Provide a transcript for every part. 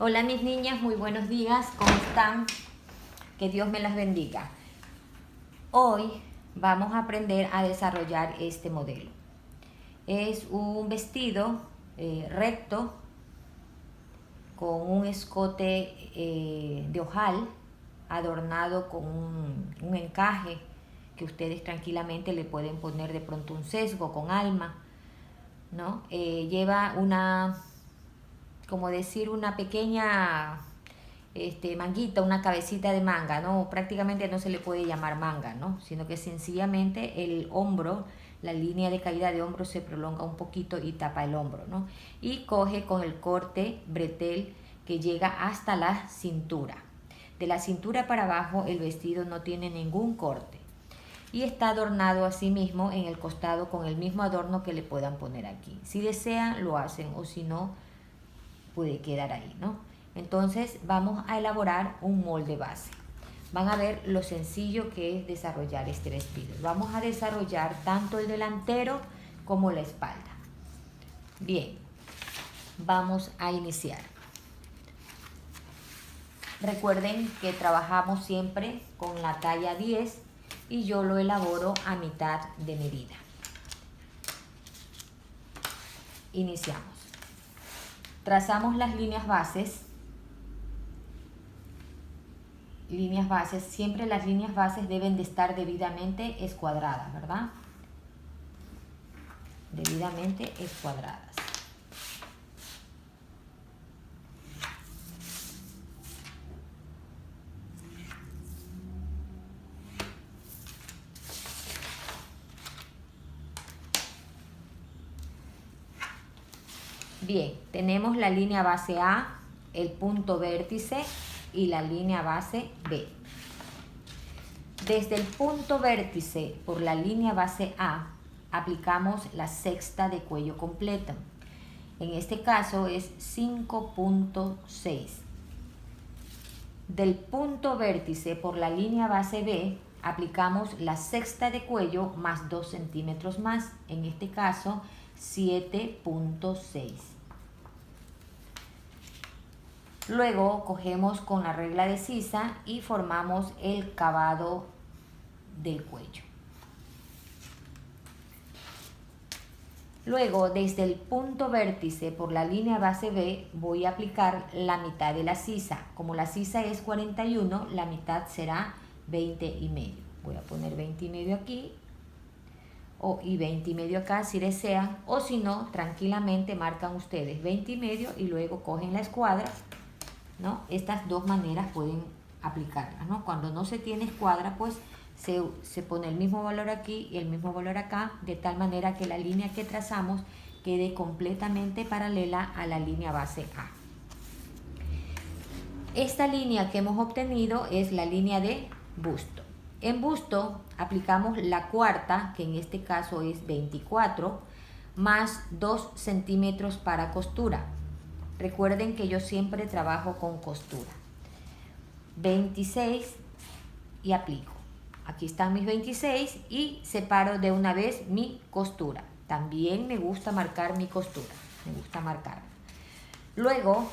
Hola mis niñas, muy buenos días, ¿cómo están? Que Dios me las bendiga. Hoy vamos a aprender a desarrollar este modelo. Es un vestido recto con un escote de ojal adornado con un encaje que ustedes tranquilamente le pueden poner de pronto un sesgo con alma, ¿no? Lleva como decir, una pequeña manguita, una cabecita de manga, ¿no? Prácticamente no se le puede llamar manga, ¿no? Sino que sencillamente el hombro, la línea de caída de hombro se prolonga un poquito y tapa el hombro, ¿no? Y coge con el corte bretel que llega hasta la cintura. De la cintura para abajo el vestido no tiene ningún corte. Y está adornado asimismo en el costado con el mismo adorno que le puedan poner aquí. Si desean lo hacen, o si no puede quedar ahí, ¿no? Entonces vamos a elaborar un molde base. Van a ver lo sencillo que es desarrollar este vestido. Vamos a desarrollar tanto el delantero como la espalda. Bien, vamos a iniciar. Recuerden que trabajamos siempre con la talla 10 y yo lo elaboro a mitad de medida. Iniciamos. Trazamos las líneas bases. Siempre las líneas bases deben de estar debidamente escuadradas, ¿verdad? Debidamente escuadradas. Bien, tenemos la línea base A, el punto vértice y la línea base B. Desde el punto vértice por la línea base A, aplicamos la sexta de cuello completo. En este caso es 5.6. Del punto vértice por la línea base B, aplicamos la sexta de cuello más 2 centímetros más. En este caso, 7.6. Luego cogemos con la regla de sisa y formamos el cavado del cuello. Luego, desde el punto vértice por la línea base B, voy a aplicar la mitad de la sisa. Como la sisa es 41, la mitad será 20 y medio. Voy a poner 20 y medio aquí y 20 y medio acá si desean, o si no, tranquilamente marcan ustedes 20 y medio y luego cogen la escuadra, ¿no? Estas dos maneras pueden aplicarlas, ¿no? Cuando no se tiene escuadra, pues se pone el mismo valor aquí y el mismo valor acá, de tal manera que la línea que trazamos quede completamente paralela a la línea base A. Esta línea que hemos obtenido es la línea de busto. En busto aplicamos la cuarta, que en este caso es 24, más 2 centímetros para costura. Recuerden que yo siempre trabajo con costura. 26 y aplico. Aquí están mis 26 y separo de una vez mi costura. También me gusta marcar mi costura. Me gusta marcar. Luego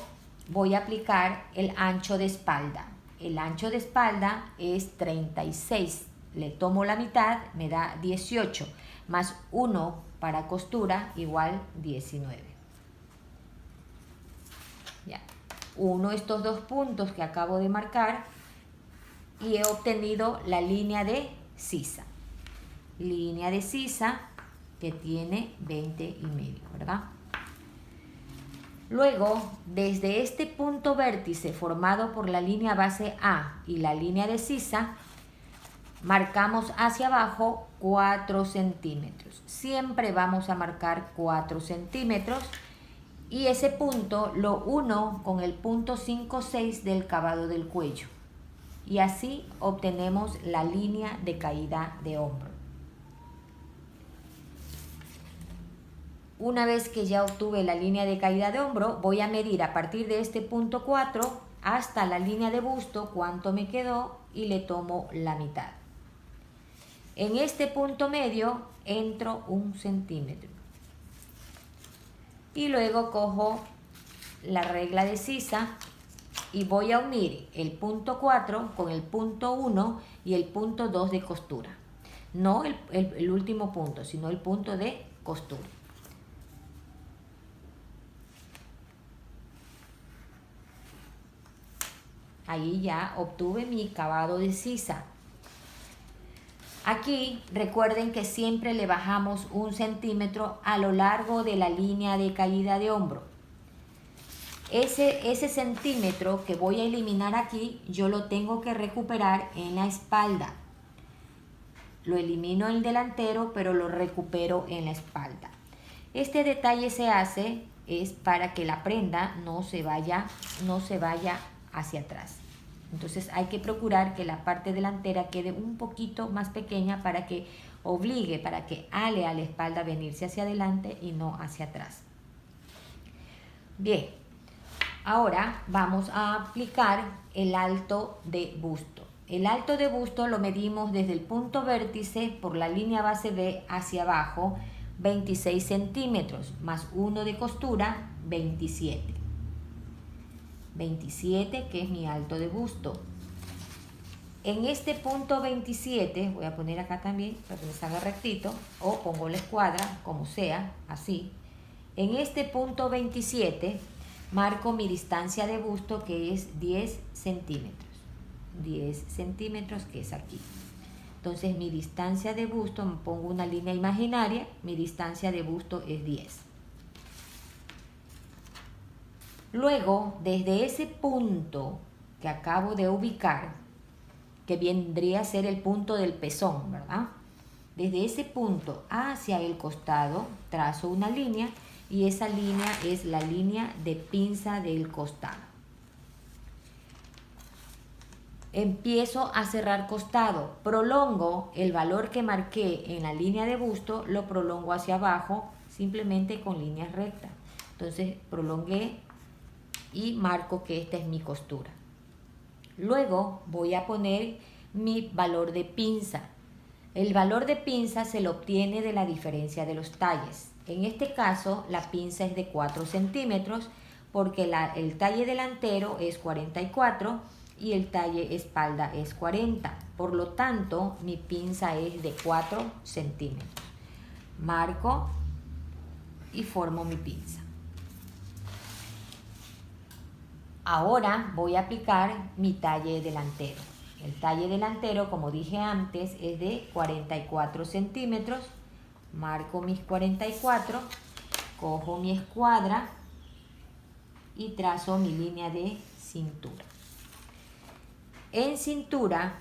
voy a aplicar el ancho de espalda. El ancho de espalda es 36. Le tomo la mitad, me da 18. Más 1 para costura igual 19. Ya. Uno estos dos puntos que acabo de marcar y he obtenido la línea de sisa. Línea de sisa que tiene 20 y medio, ¿verdad? Luego, desde este punto vértice formado por la línea base A y la línea de sisa, marcamos hacia abajo 4 centímetros. Siempre vamos a marcar 4 centímetros y ese punto lo uno con el punto 5.6 del cavado del cuello. Y así obtenemos la línea de caída de hombro. Una vez que ya obtuve la línea de caída de hombro, voy a medir a partir de este punto 4 hasta la línea de busto cuánto me quedó y le tomo la mitad. En este punto medio entro 1 centímetro. Y luego cojo la regla de sisa y voy a unir el punto 4 con el punto 1 y el punto 2 de costura. No el último punto, sino el punto de costura. Ahí ya obtuve mi cavado de sisa. Aquí recuerden que siempre le bajamos 1 centímetro a lo largo de la línea de caída de hombro. Ese centímetro que voy a eliminar aquí, yo lo tengo que recuperar en la espalda. Lo elimino en el delantero, pero lo recupero en la espalda. Este detalle se hace es para que la prenda no se vaya hacia atrás. Entonces hay que procurar que la parte delantera quede un poquito más pequeña para que obligue, para que ale a la espalda venirse hacia adelante y no hacia atrás. Bien, ahora vamos a aplicar el alto de busto. El alto de busto lo medimos desde el punto vértice por la línea base B hacia abajo, 26 centímetros, más 1 de costura, 27. 27, que es mi alto de busto. En este punto 27, voy a poner acá también para que me salga rectito, o pongo la escuadra, como sea, así. En este punto 27 marco mi distancia de busto, que es 10 centímetros. 10 centímetros, que es aquí. Entonces mi distancia de busto, me pongo una línea imaginaria, mi distancia de busto es 10. Luego, desde ese punto que acabo de ubicar, que vendría a ser el punto del pezón, ¿verdad? Desde ese punto hacia el costado trazo una línea y esa línea es la línea de pinza del costado. Empiezo a cerrar costado, prolongo el valor que marqué en la línea de busto, lo prolongo hacia abajo simplemente con líneas rectas. Entonces prolongué y marco que esta es mi costura. Luego voy a poner mi valor de pinza. El valor de pinza se lo obtiene de la diferencia de los talles. En este caso la pinza es de 4 centímetros porque el talle delantero es 44 y el talle espalda es 40. Por lo tanto mi pinza es de 4 centímetros. Marco y formo mi pinza. Ahora voy a aplicar mi talle delantero. El talle delantero, como dije antes, es de 44 centímetros. Marco mis 44, cojo mi escuadra y trazo mi línea de cintura. En cintura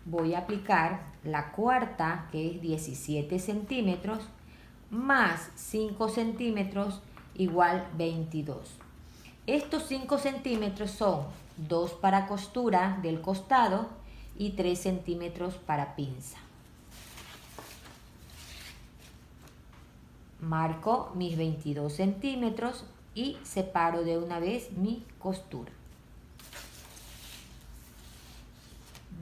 voy a aplicar la cuarta, que es 17 centímetros, más 5 centímetros igual 22. Estos 5 centímetros son 2 para costura del costado y 3 centímetros para pinza. Marco mis 22 centímetros y separo de una vez mi costura.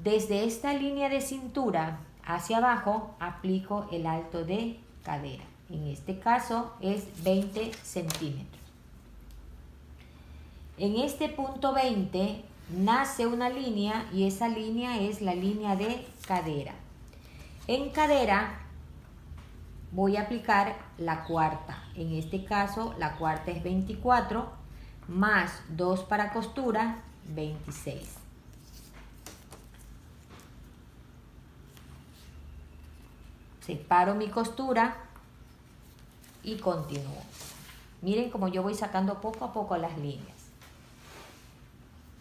Desde esta línea de cintura hacia abajo aplico el alto de cadera. En este caso es 20 centímetros. En este punto 20 nace una línea y esa línea es la línea de cadera. En cadera voy a aplicar la cuarta. En este caso la cuarta es 24 más 2 para costura, 26. Separo mi costura y continúo. Miren cómo yo voy sacando poco a poco las líneas.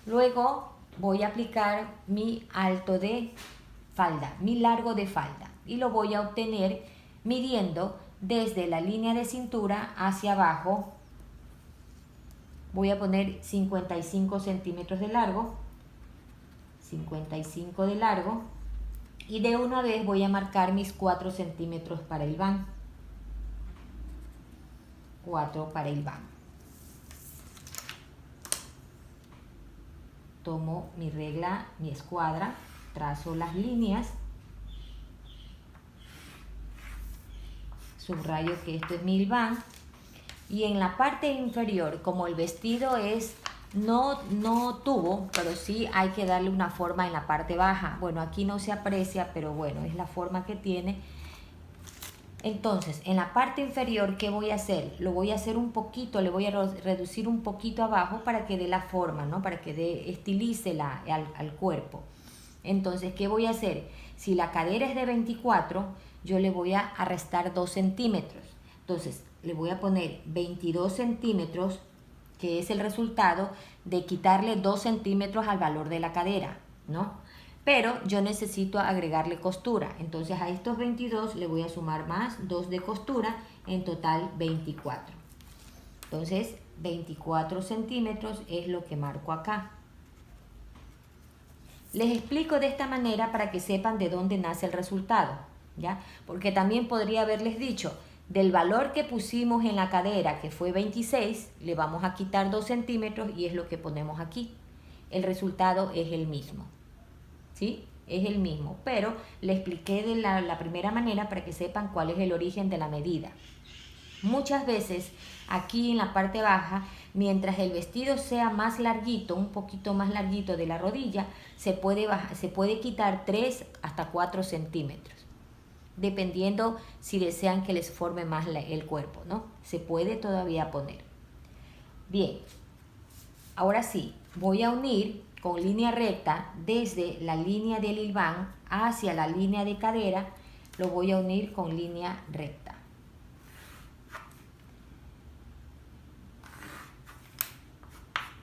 Luego voy a aplicar mi alto de falda, mi largo de falda, y lo voy a obtener midiendo desde la línea de cintura hacia abajo. Voy a poner 55 centímetros de largo, 55 de largo, y de una vez voy a marcar mis 4 centímetros para el van. 4 para el van. Tomo mi regla, mi escuadra, trazo las líneas, subrayo que esto es mi hilván, y en la parte inferior, como el vestido es no tubo, pero sí hay que darle una forma en la parte baja. Bueno, aquí no se aprecia, pero bueno, es la forma que tiene. Entonces, en la parte inferior, ¿qué voy a hacer? Lo voy a hacer un poquito, le voy a reducir un poquito abajo para que dé la forma, ¿no? Para que estilice al cuerpo. Entonces, ¿qué voy a hacer? Si la cadera es de 24, yo le voy a restar 2 centímetros. Entonces, le voy a poner 22 centímetros, que es el resultado de quitarle 2 centímetros al valor de la cadera, ¿no? Pero yo necesito agregarle costura. Entonces, a estos 22 le voy a sumar más 2 de costura, en total 24. Entonces, 24 centímetros es lo que marco acá. Les explico de esta manera para que sepan de dónde nace el resultado, ¿ya? Porque también podría haberles dicho, del valor que pusimos en la cadera, que fue 26, le vamos a quitar 2 centímetros y es lo que ponemos aquí. El resultado es el mismo, ¿sí? Es el mismo, pero le expliqué de la primera manera para que sepan cuál es el origen de la medida. Muchas veces aquí en la parte baja, mientras el vestido sea más larguito, un poquito más larguito de la rodilla, se puede quitar 3 hasta 4 centímetros, dependiendo si desean que les forme más el cuerpo, ¿no? Se puede todavía poner. Bien, ahora sí, voy a unir con línea recta desde la línea del hilván hacia la línea de cadera, lo voy a unir con línea recta.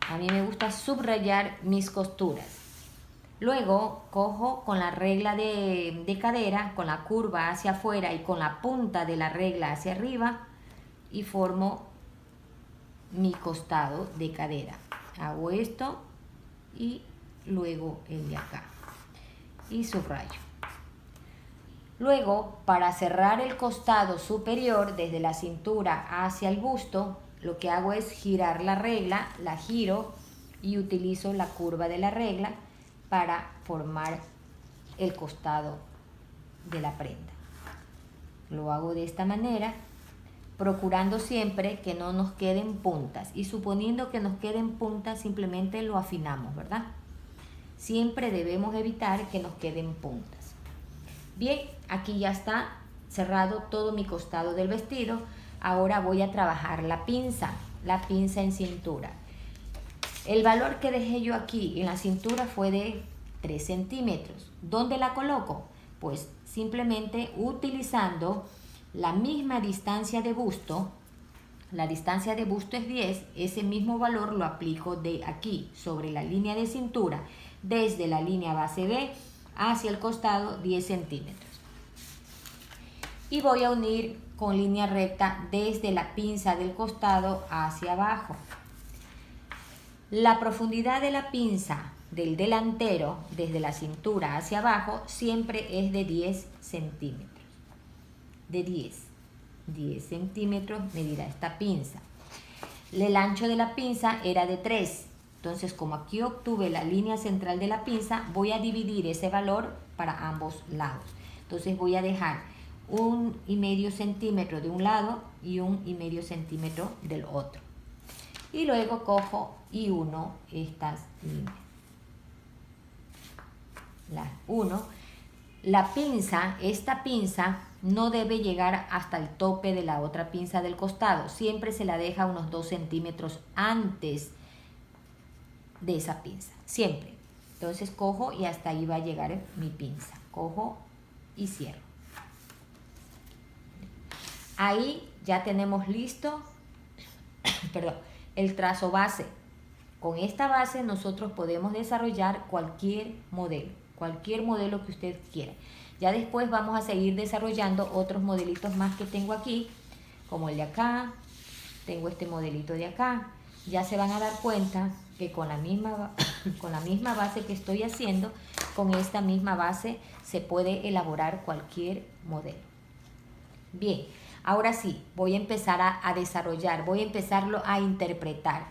A mí me gusta subrayar mis costuras. Luego cojo con la regla de cadera, con la curva hacia afuera y con la punta de la regla hacia arriba y formo mi costado de cadera. Hago esto y luego el de acá y subrayo. Luego, para cerrar el costado superior desde la cintura hacia el busto, lo que hago es girar la regla, la giro y utilizo la curva de la regla para formar el costado de la prenda. Lo hago de esta manera, procurando siempre que no nos queden puntas, y suponiendo que nos queden puntas simplemente lo afinamos, ¿verdad? Siempre debemos evitar que nos queden puntas. Bien, aquí ya está cerrado todo mi costado del vestido. Ahora voy a trabajar la pinza en cintura. El valor que dejé yo aquí en la cintura fue de 3 centímetros. ¿Dónde la coloco? Pues simplemente utilizando la misma distancia de busto. La distancia de busto es 10, ese mismo valor lo aplico de aquí sobre la línea de cintura, desde la línea base B hacia el costado 10 centímetros. Y voy a unir con línea recta desde la pinza del costado hacia abajo. La profundidad de la pinza del delantero desde la cintura hacia abajo siempre es de 10 centímetros. De 10 centímetros medirá esta pinza. El ancho de la pinza era de 3. Entonces, como aquí obtuve la línea central de la pinza, voy a dividir ese valor para ambos lados. Entonces voy a dejar 1,5 centímetro de un lado y 1,5 centímetro del otro. Y luego cojo y uno estas líneas. Las uno. La pinza, esta pinza no debe llegar hasta el tope de la otra pinza del costado. Siempre se la deja unos 2 centímetros antes de esa pinza. Siempre. Entonces cojo y hasta ahí va a llegar mi pinza. Cojo y cierro. Ahí ya tenemos listo el trazo base. Con esta base nosotros podemos desarrollar cualquier modelo que usted quiera. Ya después vamos a seguir desarrollando otros modelitos más que tengo aquí, como el de acá, tengo este modelito de acá. Ya se van a dar cuenta que con la misma base que estoy haciendo, con esta misma base se puede elaborar cualquier modelo. Bien, ahora sí, voy a empezar a desarrollar, voy a empezarlo a interpretar.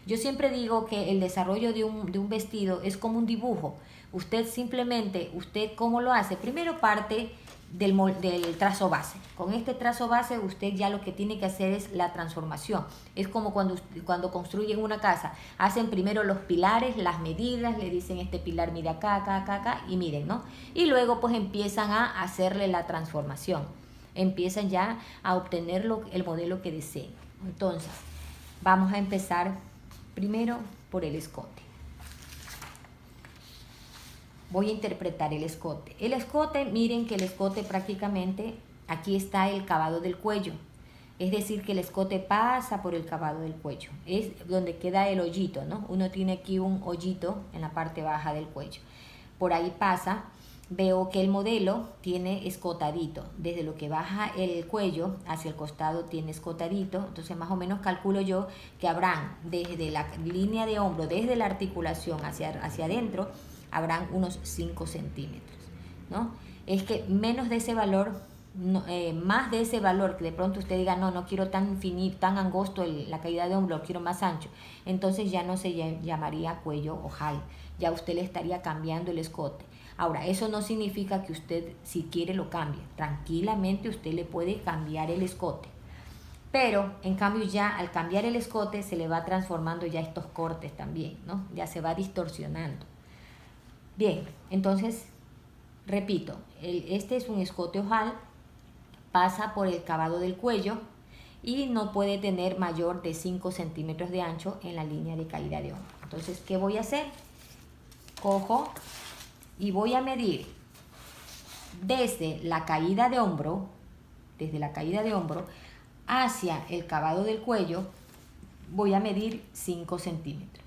Yo siempre digo que el desarrollo de un vestido es como un dibujo. Usted simplemente, ¿cómo lo hace? Primero parte del trazo base. Con este trazo base usted ya lo que tiene que hacer es la transformación. Es como cuando construyen una casa, hacen primero los pilares, las medidas, le dicen este pilar mide acá, acá, acá, acá, y miren, ¿no? Y luego pues empiezan a hacerle la transformación, empiezan ya a obtener el modelo que deseen. Entonces, vamos a empezar primero por el escote. Voy a interpretar el escote. El escote, miren que el escote prácticamente, aquí está el cavado del cuello. Es decir, que el escote pasa por el cavado del cuello. Es donde queda el hoyito, ¿no? Uno tiene aquí un hoyito en la parte baja del cuello. Por ahí pasa. Veo que el modelo tiene escotadito. Desde lo que baja el cuello hacia el costado tiene escotadito. Entonces, más o menos calculo yo que habrán desde la línea de hombro, desde la articulación hacia adentro, habrán unos 5 centímetros, ¿no? Es que menos de ese valor, no, más de ese valor, que de pronto usted diga, no, no quiero tan finito, tan angosto la caída de hombro, quiero más ancho, entonces ya no se llamaría cuello ojal, ya usted le estaría cambiando el escote. Ahora, eso no significa que usted, si quiere, lo cambie. Tranquilamente usted le puede cambiar el escote. Pero, en cambio, ya al cambiar el escote se le va transformando ya estos cortes también, ¿no? Ya se va distorsionando. Bien, entonces, repito, este es un escote ojal, pasa por el cavado del cuello y no puede tener mayor de 5 centímetros de ancho en la línea de caída de hombro. Entonces, ¿qué voy a hacer? Cojo y voy a medir desde la caída de hombro, hacia el cavado del cuello, voy a medir 5 centímetros.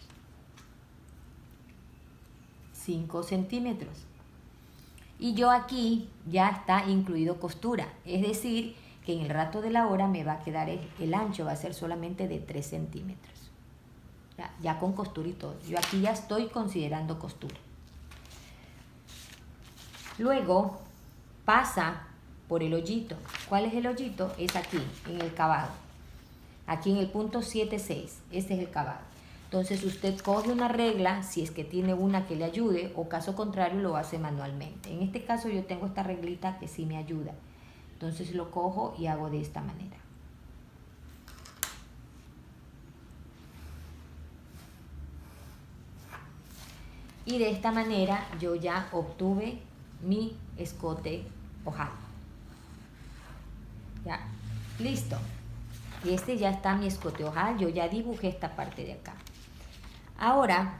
5 centímetros. Y yo aquí ya está incluido costura, es decir, que en el rato de la hora me va a quedar el ancho, va a ser solamente de 3 centímetros. Ya con costura y todo. Yo aquí ya estoy considerando costura. Luego pasa por el hoyito. ¿Cuál es el hoyito? Es aquí, en el cavado. Aquí en el punto 7.6. Este es el cavado. Entonces usted coge una regla, si es que tiene una que le ayude, o caso contrario lo hace manualmente. En este caso yo tengo esta reglita que sí me ayuda. Entonces lo cojo y hago de esta manera. Y de esta manera yo ya obtuve mi escote ojal. Ya, listo. Y este ya está mi escote ojal, yo ya dibujé esta parte de acá. Ahora,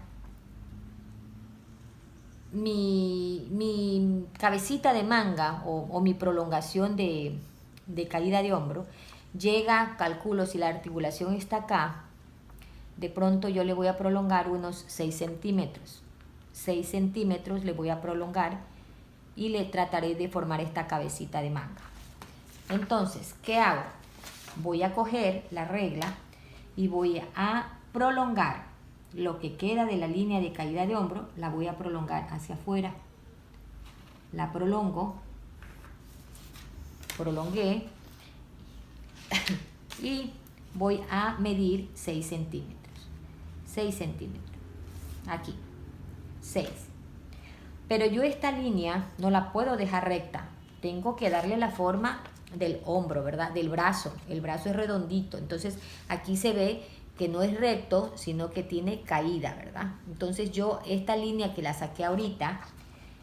mi cabecita de manga o mi prolongación de caída de hombro llega, calculo, si la articulación está acá, de pronto yo le voy a prolongar unos 6 centímetros. 6 centímetros le voy a prolongar y le trataré de formar esta cabecita de manga. Entonces, ¿qué hago? Voy a coger la regla y voy a prolongar lo que queda de la línea de caída de hombro, la voy a prolongar hacia afuera. La prolongo, prolongué y voy a medir 6 centímetros. 6 centímetros. Aquí, 6. Pero yo esta línea no la puedo dejar recta. Tengo que darle la forma del hombro, ¿verdad? Del brazo. El brazo es redondito. Entonces, aquí se ve que no es recto, sino que tiene caída, ¿verdad? Entonces, yo esta línea que la saqué ahorita,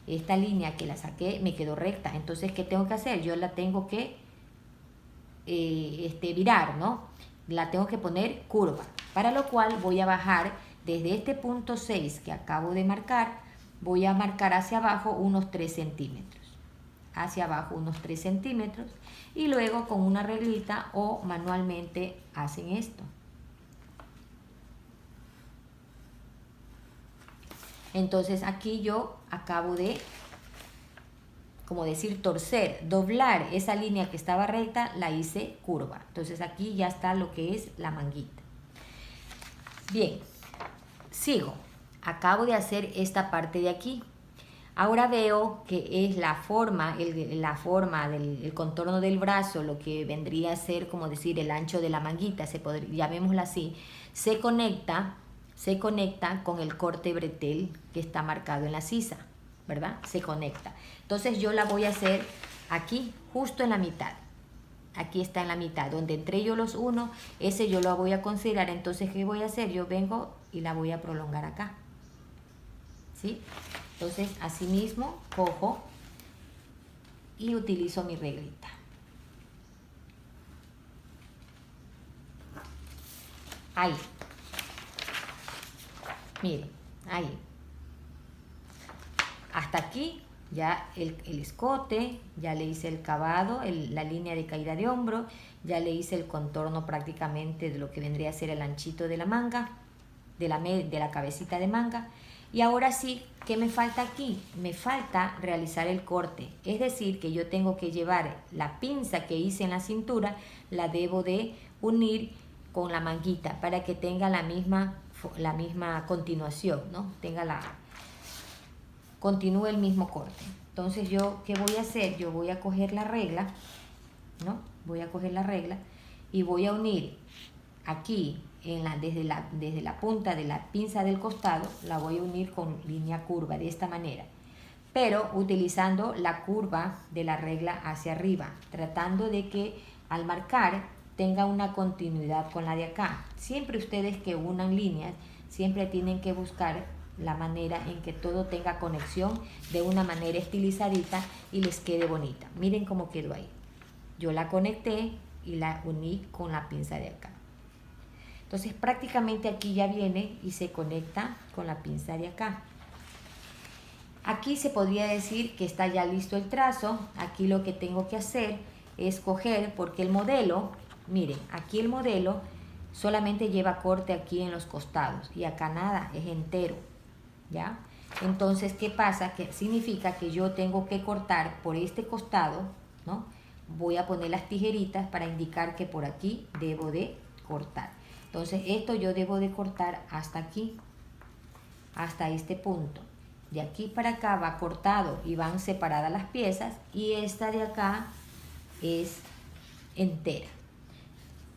esta línea que la saqué me quedó recta. Entonces, ¿qué tengo que hacer? Yo la tengo que virar, ¿no? La tengo que poner curva. Para lo cual voy a bajar desde este punto 6 que acabo de marcar, voy a marcar hacia abajo unos 3 centímetros. Hacia abajo unos 3 centímetros. Y luego con una reglita o manualmente hacen esto. Entonces aquí yo acabo de, como decir, torcer, doblar esa línea que estaba recta, la hice curva. Entonces aquí ya está lo que es la manguita. Bien, sigo. Acabo de hacer esta parte de aquí. Ahora veo que es la forma del contorno del brazo, lo que vendría a ser, como decir, el ancho de la manguita, llamémosla así, se conecta con el corte bretel que está marcado en la sisa, ¿verdad? Se conecta. Entonces yo la voy a hacer aquí, justo en la mitad. Aquí está en la mitad, donde entre yo los uno, ese yo lo voy a considerar. Entonces, ¿qué voy a hacer? Yo vengo y la voy a prolongar acá. ¿Sí? Entonces, así mismo, cojo y utilizo mi reglita. Ahí. Miren, ahí. Hasta aquí ya el escote, ya le hice el cavado, la línea de caída de hombro, ya le hice el contorno prácticamente de lo que vendría a ser el anchito de la manga, de la cabecita de manga. Y ahora sí, ¿qué me falta aquí? Me falta realizar el corte. Es decir, que yo tengo que llevar la pinza que hice en la cintura, la debo de unir con la manguita para que tenga la misma continuación, ¿no? Continúe el mismo corte. Entonces, yo, ¿qué voy a hacer? Yo voy a coger la regla, ¿no? Voy a coger la regla y voy a unir aquí desde la punta de la pinza del costado, la voy a unir con línea curva de esta manera, pero utilizando la curva de la regla hacia arriba, tratando de que al marcar tenga una continuidad con la de acá. Siempre ustedes que unan líneas, siempre tienen que buscar la manera en que todo tenga conexión de una manera estilizadita y les quede bonita. Miren cómo quedó ahí. Yo la conecté y la uní con la pinza de acá. Entonces prácticamente aquí ya viene y se conecta con la pinza de acá. Aquí se podría decir que está ya listo el trazo. Aquí lo que tengo que hacer es coger, porque el modelo, miren, aquí el modelo solamente lleva corte aquí en los costados y acá nada, es entero, ¿ya? Entonces, ¿qué pasa? Que significa que yo tengo que cortar por este costado, ¿no? Voy a poner las tijeritas para indicar que por aquí debo de cortar. Entonces, esto yo debo de cortar hasta aquí, hasta este punto. De aquí para acá va cortado y van separadas las piezas, y esta de acá es entera.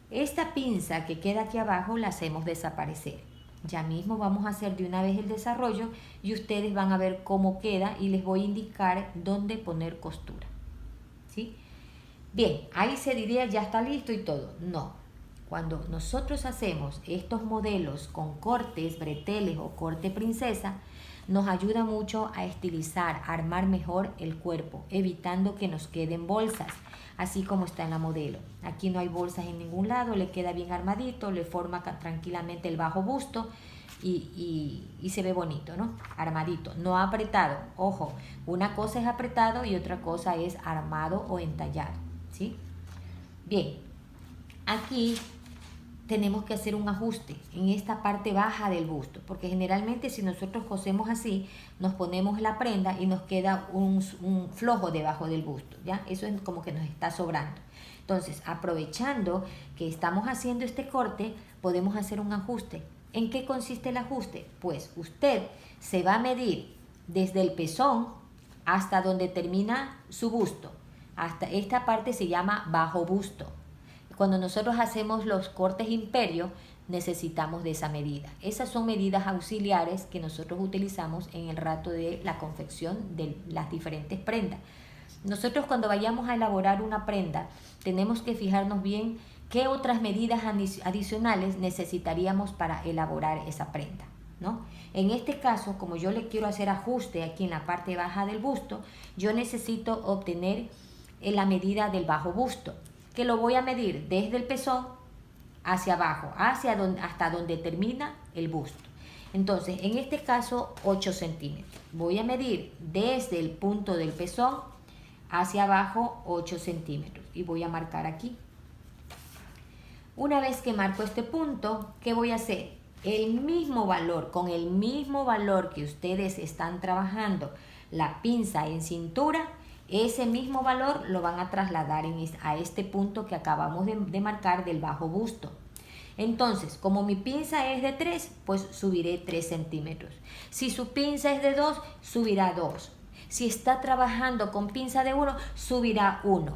Esta pinza que queda aquí abajo la hacemos desaparecer. Ya mismo vamos a hacer de una vez el desarrollo y ustedes van a ver cómo queda y les voy a indicar dónde poner costura. ¿Sí? Bien, ahí se diría ya está listo y todo. No. Cuando nosotros hacemos estos modelos con cortes, breteles o corte princesa, nos ayuda mucho a estilizar, a armar mejor el cuerpo, evitando que nos queden bolsas, así como está en la modelo. Aquí no hay bolsas en ningún lado, le queda bien armadito, le forma tranquilamente el bajo busto y se ve bonito, ¿no? Armadito, no apretado. Ojo, una cosa es apretado y otra cosa es armado o entallado, ¿sí? Bien, aquí tenemos que hacer un ajuste en esta parte baja del busto, porque generalmente si nosotros cosemos así, nos ponemos la prenda y nos queda un flojo debajo del busto, ¿ya? Eso es como que nos está sobrando. Entonces, aprovechando que estamos haciendo este corte, podemos hacer un ajuste. ¿En qué consiste el ajuste? Pues usted se va a medir desde el pezón hasta donde termina su busto. Hasta esta parte se llama bajo busto. Cuando nosotros hacemos los cortes imperio, necesitamos de esa medida. Esas son medidas auxiliares que nosotros utilizamos en el rato de la confección de las diferentes prendas. Nosotros cuando vayamos a elaborar una prenda, tenemos que fijarnos bien qué otras medidas adicionales necesitaríamos para elaborar esa prenda, ¿no? En este caso, como yo le quiero hacer ajuste aquí en la parte baja del busto, yo necesito obtener la medida del bajo busto, que lo voy a medir desde el pezón hacia abajo, hasta donde termina el busto. Entonces, en este caso, 8 centímetros. Voy a medir desde el punto del pezón hacia abajo 8 centímetros y voy a marcar aquí. Una vez que marco este punto, ¿qué voy a hacer? El mismo valor, con el mismo valor que ustedes están trabajando la pinza en cintura, ese mismo valor lo van a trasladar a este punto que acabamos de marcar del bajo busto. Entonces, como mi pinza es de 3, pues subiré 3 centímetros. Si su pinza es de 2, subirá 2. Si está trabajando con pinza de 1, subirá 1.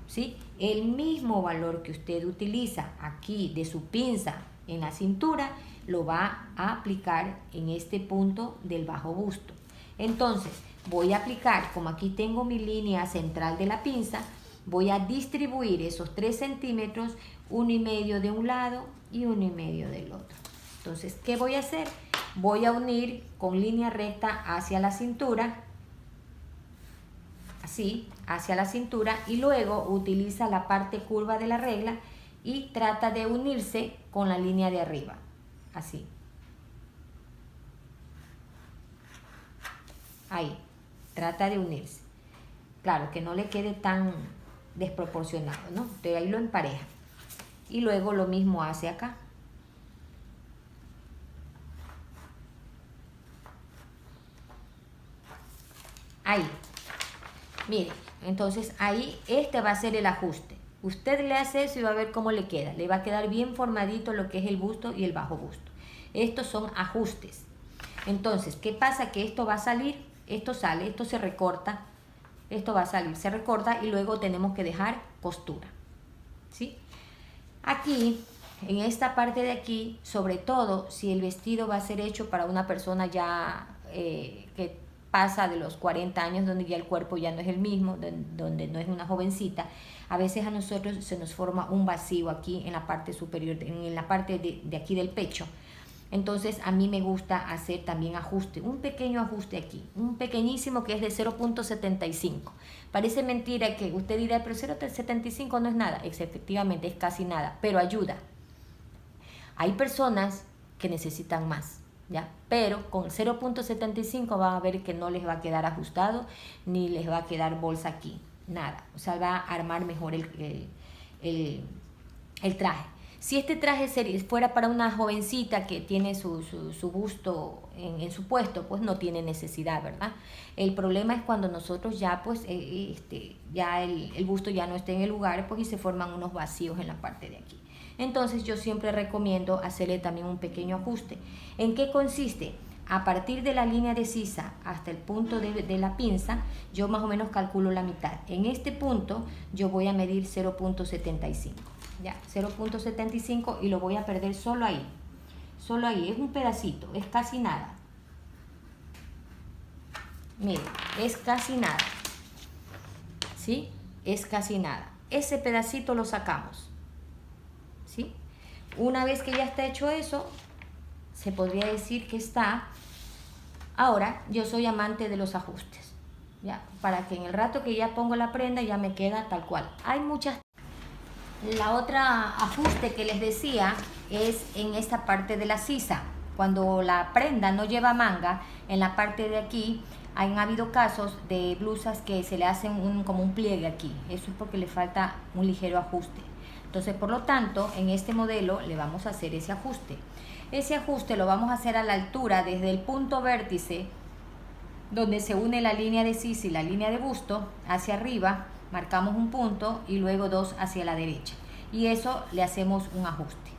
¿Sí? El mismo valor que usted utiliza aquí de su pinza en la cintura, lo va a aplicar en este punto del bajo busto. Entonces, voy a aplicar, como aquí tengo mi línea central de la pinza, voy a distribuir esos 3 centímetros, 1,5 de un lado y 1,5 del otro. Entonces, ¿qué voy a hacer? Voy a unir con línea recta hacia la cintura, así, hacia la cintura, y luego utiliza la parte curva de la regla y trata de unirse con la línea de arriba, así. Ahí, trata de unirse. Claro, que no le quede tan desproporcionado, ¿no? De ahí lo empareja. Y luego lo mismo hace acá. Ahí. Mire, entonces ahí este va a ser el ajuste. Usted le hace eso y va a ver cómo le queda. Le va a quedar bien formadito lo que es el busto y el bajo busto. Estos son ajustes. Entonces, ¿qué pasa? Que esto va a salir, esto sale, esto se recorta, esto va a salir, se recorta y luego tenemos que dejar costura, ¿sí? Aquí, en esta parte de aquí, sobre todo si el vestido va a ser hecho para una persona ya que pasa de los 40 años, donde ya el cuerpo ya no es el mismo, donde no es una jovencita, a veces a nosotros se nos forma un vacío aquí en la parte superior, en la parte de aquí del pecho. Entonces a mí me gusta hacer también ajuste, un pequeño ajuste aquí, un pequeñísimo que es de 0,75. Parece mentira que usted dirá, pero 0,75 no es nada. Efectivamente es casi nada, pero ayuda. Hay personas que necesitan más, ¿ya? Pero con 0,75 van a ver que no les va a quedar ajustado, ni les va a quedar bolsa aquí, nada. O sea, va a armar mejor el traje. Si este traje fuera para una jovencita que tiene su busto en su puesto, pues no tiene necesidad, ¿verdad? El problema es cuando nosotros ya, pues, ya el busto ya no esté en el lugar, pues, y se forman unos vacíos en la parte de aquí. Entonces yo siempre recomiendo hacerle también un pequeño ajuste. ¿En qué consiste? A partir de la línea de sisa hasta el punto de la pinza, yo más o menos calculo la mitad. En este punto yo voy a medir 0,75. Ya, 0,75 y lo voy a perder solo ahí. Solo ahí, es un pedacito, es casi nada. Miren, es casi nada. ¿Sí? Es casi nada. Ese pedacito lo sacamos. ¿Sí? Una vez que ya está hecho eso, se podría decir que está. Ahora, yo soy amante de los ajustes, ¿ya? Para que en el rato que ya pongo la prenda ya me queda tal cual. Hay muchas. La otra ajuste que les decía es en esta parte de la sisa. Cuando la prenda no lleva manga, en la parte de aquí han habido casos de blusas que se le hacen como un pliegue aquí. Eso es porque le falta un ligero ajuste. Entonces, por lo tanto, en este modelo le vamos a hacer ese ajuste. Ese ajuste lo vamos a hacer a la altura desde el punto vértice, donde se une la línea de sisa y la línea de busto, hacia arriba. Marcamos un punto y luego 2 hacia la derecha. Y eso le hacemos un ajuste.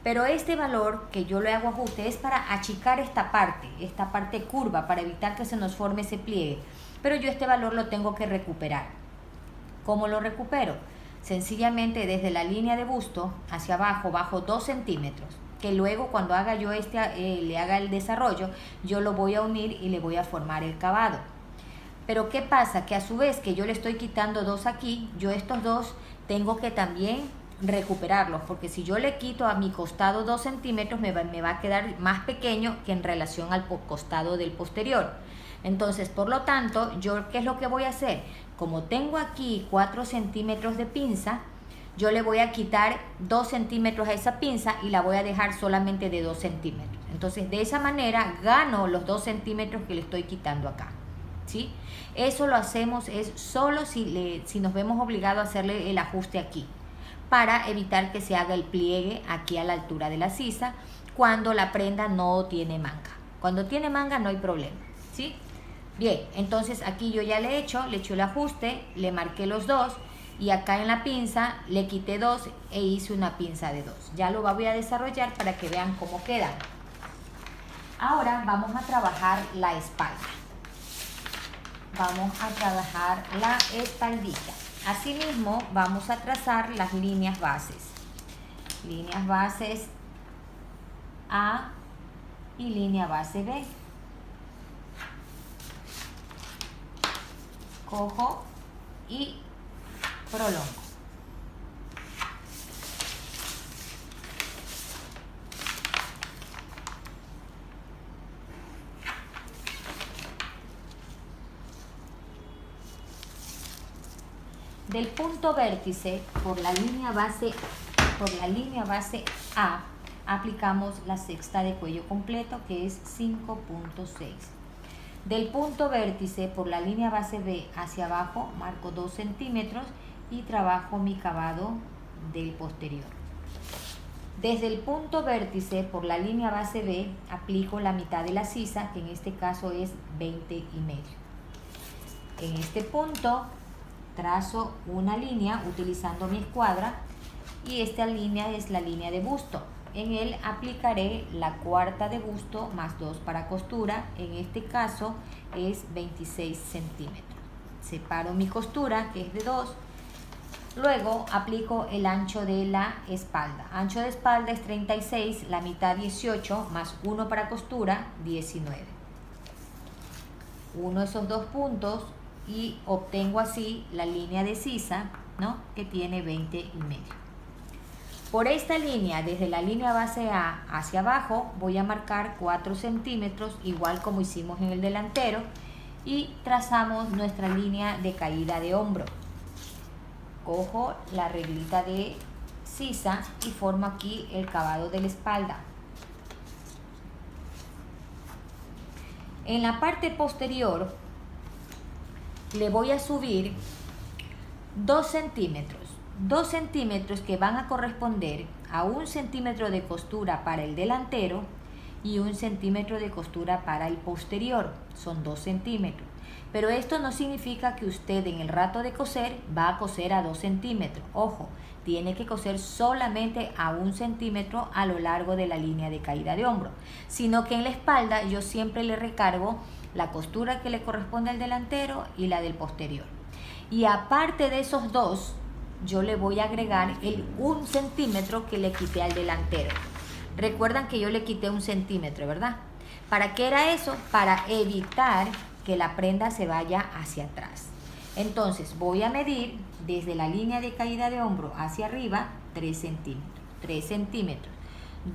Pero este valor que yo le hago ajuste es para achicar esta parte curva, para evitar que se nos forme ese pliegue. Pero yo este valor lo tengo que recuperar. ¿Cómo lo recupero? Sencillamente desde la línea de busto hacia abajo, bajo 2 centímetros. Que luego cuando haga yo le haga el desarrollo, yo lo voy a unir y le voy a formar el cavado. Pero ¿qué pasa? Que a su vez que yo le estoy quitando 2 aquí, yo estos 2 tengo que también recuperarlos, porque si yo le quito a mi costado 2 centímetros me va a quedar más pequeño que en relación al costado del posterior. Entonces, por lo tanto, yo ¿qué es lo que voy a hacer? Como tengo aquí 4 centímetros de pinza, yo le voy a quitar 2 centímetros a esa pinza y la voy a dejar solamente de 2 centímetros. Entonces, de esa manera gano los 2 centímetros que le estoy quitando acá. ¿Sí? Eso lo hacemos es solo si nos vemos obligados a hacerle el ajuste aquí, para evitar que se haga el pliegue aquí a la altura de la sisa cuando la prenda no tiene manga. Cuando tiene manga no hay problema, ¿sí? Bien, entonces aquí yo ya le he hecho el ajuste, le marqué los 2 y acá en la pinza le quité 2 e hice una pinza de 2. Ya lo voy a desarrollar para que vean cómo queda. Ahora vamos a trabajar la espalda. Vamos a trabajar la espaldita. Asimismo, vamos a trazar las líneas bases. Líneas bases A y línea base B. cojo y prolongo. Del punto vértice por la línea base A aplicamos la sexta de cuello completo, que es 5.6. Del punto vértice por la línea base B hacia abajo marco 2 centímetros y trabajo mi cavado del posterior. Desde el punto vértice por la línea base B aplico la mitad de la sisa, que en este caso es 20,5. En este punto trazo una línea utilizando mi escuadra y esta línea es la línea de busto. En él aplicaré la cuarta de busto más 2 para costura, en este caso es 26 centímetros. Separo mi costura, que es de 2, luego aplico el ancho de la espalda. Ancho de espalda es 36, la mitad 18, más 1 para costura, 19. Uno esos dos puntos y obtengo así la línea de sisa, ¿no?, que tiene 20,5. Por esta línea, desde la línea base A hacia abajo, voy a marcar 4 centímetros, igual como hicimos en el delantero, y trazamos nuestra línea de caída de hombro. Cojo la reglita de sisa y formo aquí el cavado de la espalda. En la parte posterior le voy a subir 2 centímetros. 2 centímetros que van a corresponder a 1 centímetro de costura para el delantero y 1 centímetro de costura para el posterior. Son 2 centímetros. Pero esto no significa que usted en el rato de coser va a coser a 2 centímetros. Ojo, tiene que coser solamente a 1 centímetro a lo largo de la línea de caída de hombro. Sino que en la espalda yo siempre le recargo la costura que le corresponde al delantero y la del posterior. Y aparte de esos dos, yo le voy a agregar el 1 centímetro que le quité al delantero. Recuerdan que yo le quité 1 centímetro, ¿verdad? ¿Para qué era eso? Para evitar que la prenda se vaya hacia atrás. Entonces voy a medir desde la línea de caída de hombro hacia arriba 3 centímetros. 3 centímetros.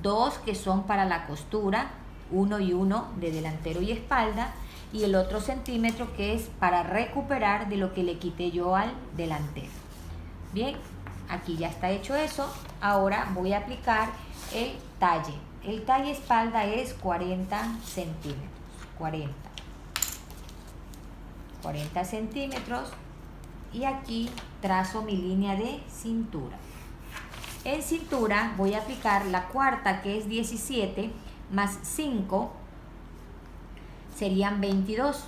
2 que son para la costura, 1 y 1 de delantero y espalda, y el otro centímetro que es para recuperar de lo que le quité yo al delantero. Bien, aquí ya está hecho eso. Ahora voy a aplicar el talle. El talle espalda es 40 centímetros. 40 centímetros. Y aquí trazo mi línea de cintura. En cintura voy a aplicar la cuarta, que es 17, más 5 serían 22.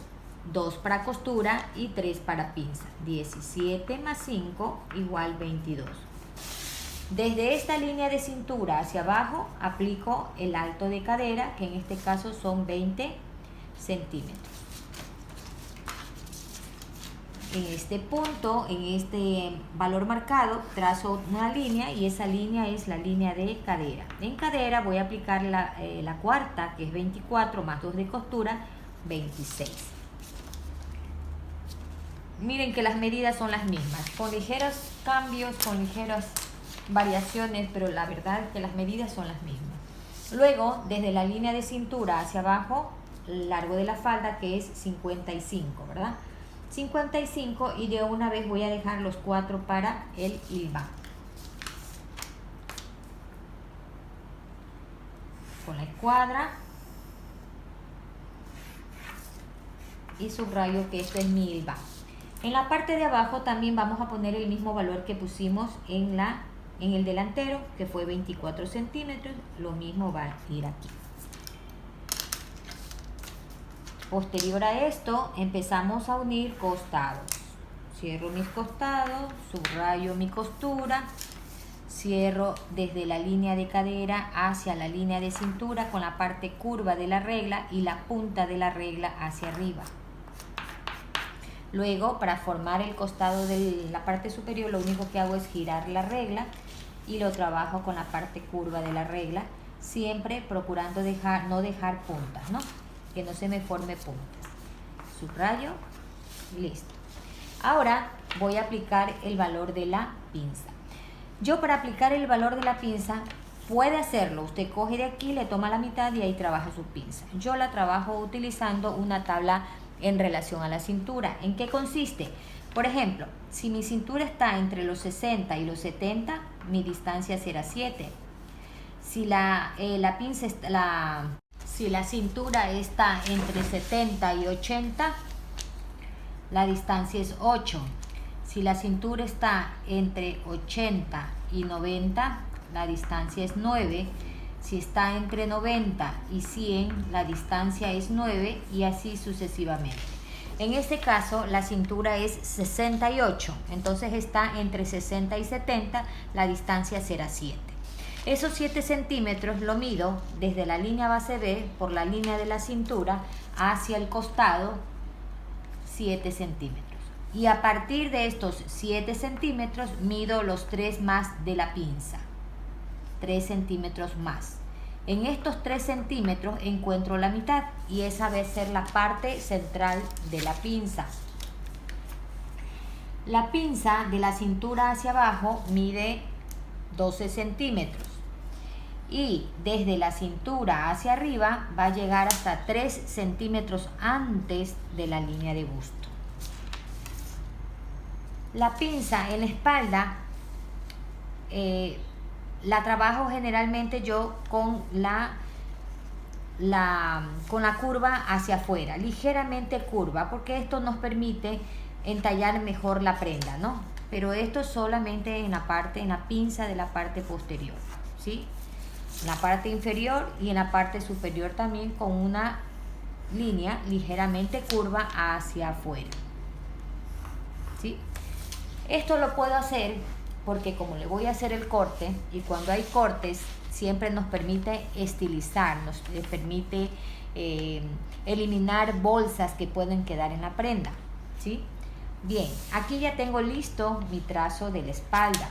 2 para costura y 3 para pinza. 17 más 5 igual 22. Desde esta línea de cintura hacia abajo aplico el alto de cadera, que en este caso son 20 centímetros. En este punto, en este valor marcado, trazo una línea y esa línea es la línea de cadera. En cadera voy a aplicar la cuarta, que es 24 más 2 de costura, 26. Miren que las medidas son las mismas, con ligeros cambios, con ligeras variaciones, pero la verdad es que las medidas son las mismas. Luego, desde la línea de cintura hacia abajo, el largo de la falda, que es 55, ¿verdad? 55, y de una vez voy a dejar los 4 para el hilván. Con la escuadra y subrayo que esto es mi hilván. En la parte de abajo también vamos a poner el mismo valor que pusimos en el delantero, que fue 24 centímetros. Lo mismo va a ir aquí. Posterior a esto empezamos a unir costados. Cierro mis costados, subrayo mi costura, cierro desde la línea de cadera hacia la línea de cintura con la parte curva de la regla y la punta de la regla hacia arriba. Luego, para formar el costado de la parte superior, lo único que hago es girar la regla y lo trabajo con la parte curva de la regla, siempre procurando no dejar puntas, ¿no? Que no se me forme puntas. Subrayo, listo. Ahora voy a aplicar el valor de la pinza. Yo, para aplicar el valor de la pinza, puede hacerlo. Usted coge de aquí, le toma la mitad y ahí trabaja su pinza. Yo la trabajo utilizando una tabla en relación a la cintura. ¿En qué consiste? Por ejemplo, si mi cintura está entre los 60 y los 70, mi distancia será 7. Si la cintura está entre 70 y 80, la distancia es 8. Si la cintura está entre 80 y 90, la distancia es 9. Si está entre 90 y 100, la distancia es 9, y así sucesivamente. En este caso, la cintura es 68, entonces está entre 60 y 70, la distancia será 7. Esos 7 centímetros lo mido desde la línea base B por la línea de la cintura hacia el costado, 7 centímetros. Y a partir de estos 7 centímetros mido los 3 más de la pinza, 3 centímetros más. En estos 3 centímetros encuentro la mitad, y esa va a ser la parte central de la pinza. La pinza de la cintura hacia abajo mide 12 centímetros. Y desde la cintura hacia arriba va a llegar hasta 3 centímetros antes de la línea de busto. La pinza en la espalda la trabajo generalmente yo con la curva hacia afuera, ligeramente curva, porque esto nos permite entallar mejor la prenda, ¿no? Pero esto solamente en la pinza de la parte posterior, ¿sí? En la parte inferior y en la parte superior también, con una línea ligeramente curva hacia afuera, ¿sí? Esto lo puedo hacer porque como le voy a hacer el corte, y cuando hay cortes siempre nos permite estilizar, nos permite eliminar bolsas que pueden quedar en la prenda, ¿sí? Bien, aquí ya tengo listo mi trazo de la espalda.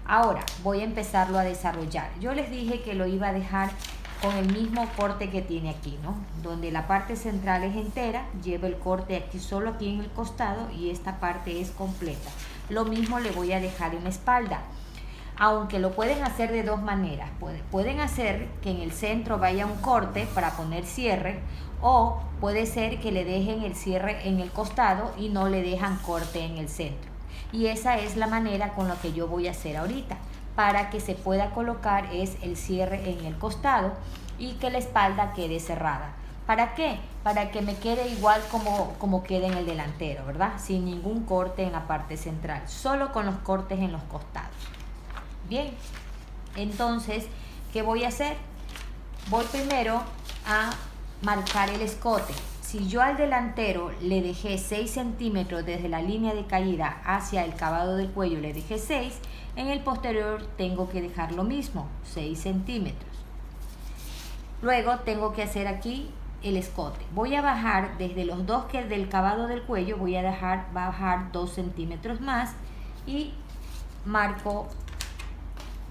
Ahora voy a empezarlo a desarrollar. Yo les dije que lo iba a dejar con el mismo corte que tiene aquí, ¿no? Donde la parte central es entera, llevo el corte aquí solo aquí en el costado, y esta parte es completa. Lo mismo le voy a dejar en la espalda, aunque lo pueden hacer de dos maneras. Pueden hacer que en el centro vaya un corte para poner cierre, o puede ser que le dejen el cierre en el costado y no le dejan corte en el centro. Y esa es la manera con la que yo voy a hacer ahorita, para que se pueda colocar es el cierre en el costado y que la espalda quede cerrada. ¿Para qué? Para que me quede igual como queda en el delantero, ¿verdad? Sin ningún corte en la parte central, solo con los cortes en los costados. Bien, entonces, ¿qué voy a hacer? Voy primero a marcar el escote. Si yo al delantero le dejé 6 centímetros desde la línea de caída hacia el cavado del cuello, le dejé 6, en el posterior tengo que dejar lo mismo, 6 centímetros. Luego tengo que hacer aquí el escote. Voy a bajar desde los dos que del cavado del cuello, voy a bajar 2 centímetros más y marco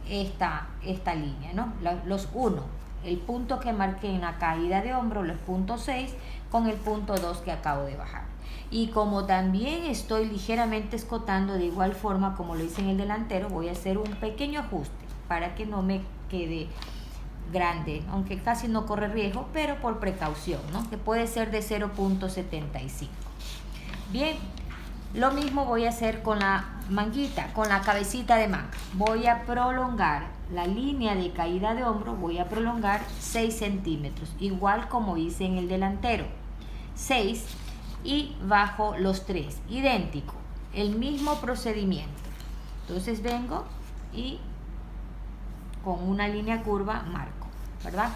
esta línea, ¿no? Los 1, el punto que marqué en la caída de hombro, los puntos 6 con el punto 2 que acabo de bajar. Y como también estoy ligeramente escotando de igual forma como lo hice en el delantero, voy a hacer un pequeño ajuste para que no me quede grande, aunque casi no corre riesgo, pero por precaución, ¿no? Que puede ser de 0.75. Bien, lo mismo voy a hacer con la manguita, con la cabecita de manga. Voy a prolongar la línea de caída de hombro, voy a prolongar 6 centímetros, igual como hice en el delantero, 6, y bajo los 3, idéntico, el mismo procedimiento. Entonces vengo y con una línea curva marco, ¿verdad?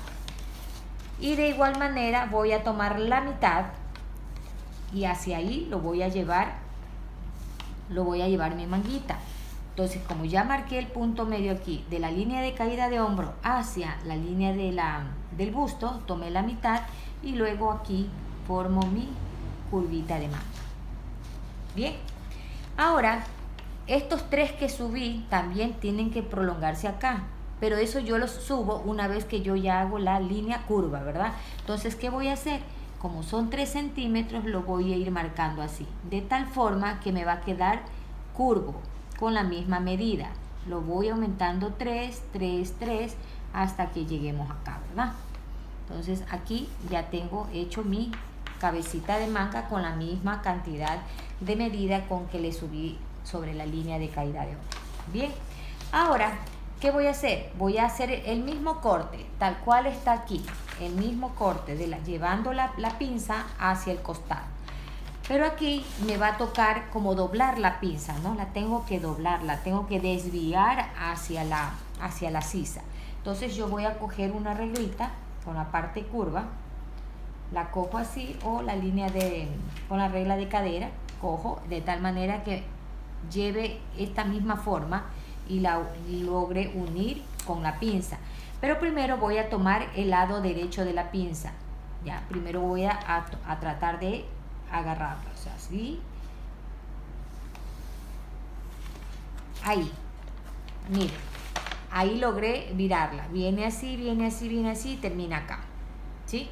Y de igual manera voy a tomar la mitad y hacia ahí lo voy a llevar mi manguita. Entonces, como ya marqué el punto medio aquí de la línea de caída de hombro hacia la línea del busto, tomé la mitad y luego aquí formo mi curvita de manga. Bien, ahora estos 3 que subí también tienen que prolongarse acá, pero eso yo los subo una vez que yo ya hago la línea curva, ¿verdad? Entonces, ¿qué voy a hacer? como son 3 centímetros, lo voy a ir marcando así, de tal forma que me va a quedar curvo con la misma medida. Lo voy aumentando 3, 3, 3 hasta que lleguemos acá, ¿verdad? Entonces aquí ya tengo hecho mi cabecita de manga con la misma cantidad de medida con que le subí sobre la línea de caída de hoja. Bien, ahora, ¿qué voy a hacer? Voy a hacer el mismo corte, tal cual está aquí, el mismo corte, llevando la pinza hacia el costado. Pero aquí me va a tocar como doblar la pinza, ¿no? La tengo que doblar, la tengo que desviar hacia la sisa. Entonces yo voy a coger una reglita con la parte curva, la cojo así, o la línea con la regla de cadera, cojo de tal manera que lleve esta misma forma y la logre unir con la pinza. Pero primero voy a tomar el lado derecho de la pinza. Ya, primero voy a tratar de agarrarlo, o sea, así. Ahí, miren, ahí logré virarla. Viene así, viene así, viene así y termina acá, ¿sí?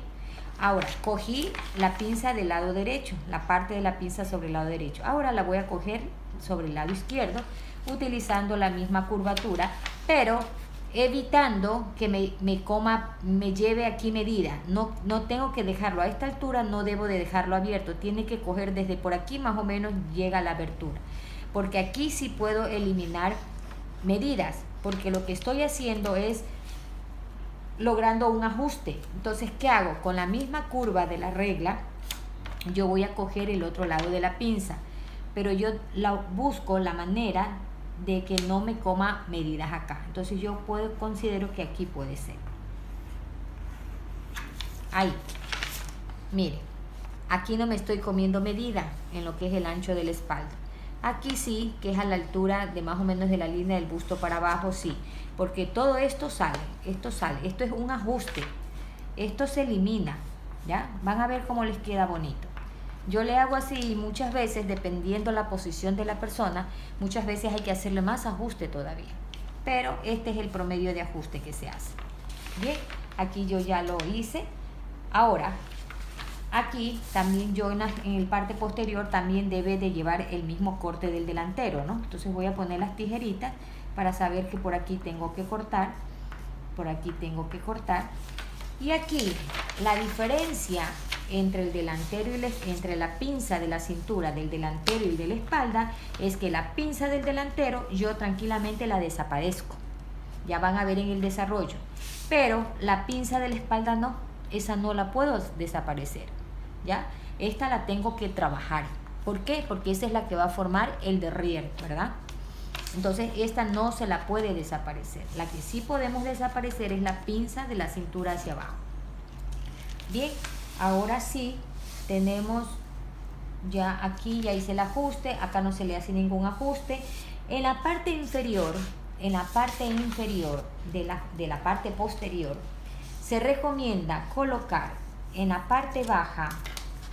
Ahora, cogí la pinza del lado derecho, la parte de la pinza sobre el lado derecho. Ahora la voy a coger sobre el lado izquierdo, utilizando la misma curvatura, pero evitando que me lleve aquí medida. No tengo que dejarlo a esta altura, no debo de dejarlo abierto. Tiene que coger desde por aquí, más o menos llega a la abertura. Porque aquí sí puedo eliminar medidas, porque lo que estoy haciendo es logrando un ajuste. Entonces, ¿qué hago? Con la misma curva de la regla, yo voy a coger el otro lado de la pinza, pero yo busco la manera de que no me coma medidas acá. Entonces yo considero que aquí puede ser. Ahí. Mire, aquí no me estoy comiendo medida en lo que es el ancho de la espalda. Aquí sí, que es a la altura de más o menos de la línea del busto para abajo, sí. Porque todo esto sale, esto sale. Esto es un ajuste. Esto se elimina, ¿ya? Van a ver cómo les queda bonito. Yo le hago así y muchas veces, dependiendo la posición de la persona, muchas veces hay que hacerle más ajuste todavía. Pero este es el promedio de ajuste que se hace. Bien, aquí yo ya lo hice. Ahora, aquí también yo en el parte posterior también debe de llevar el mismo corte del delantero, ¿no? Entonces voy a poner las tijeritas para saber que por aquí tengo que cortar, por aquí tengo que cortar. Y aquí la diferencia entre el delantero y entre la pinza de la cintura del delantero y de la espalda es que la pinza del delantero yo tranquilamente la desaparezco, ya van a ver en el desarrollo, pero la pinza de la espalda no, esa no la puedo desaparecer, ya, esta la tengo que trabajar. ¿Por qué? Porque esa es la que va a formar el derrier, ¿verdad? Entonces esta no se la puede desaparecer. La que sí podemos desaparecer es la pinza de la cintura hacia abajo. Bien, ahora sí tenemos ya aquí, ya hice el ajuste, acá no se le hace ningún ajuste. En la parte inferior, de la parte posterior, se recomienda colocar en la parte baja,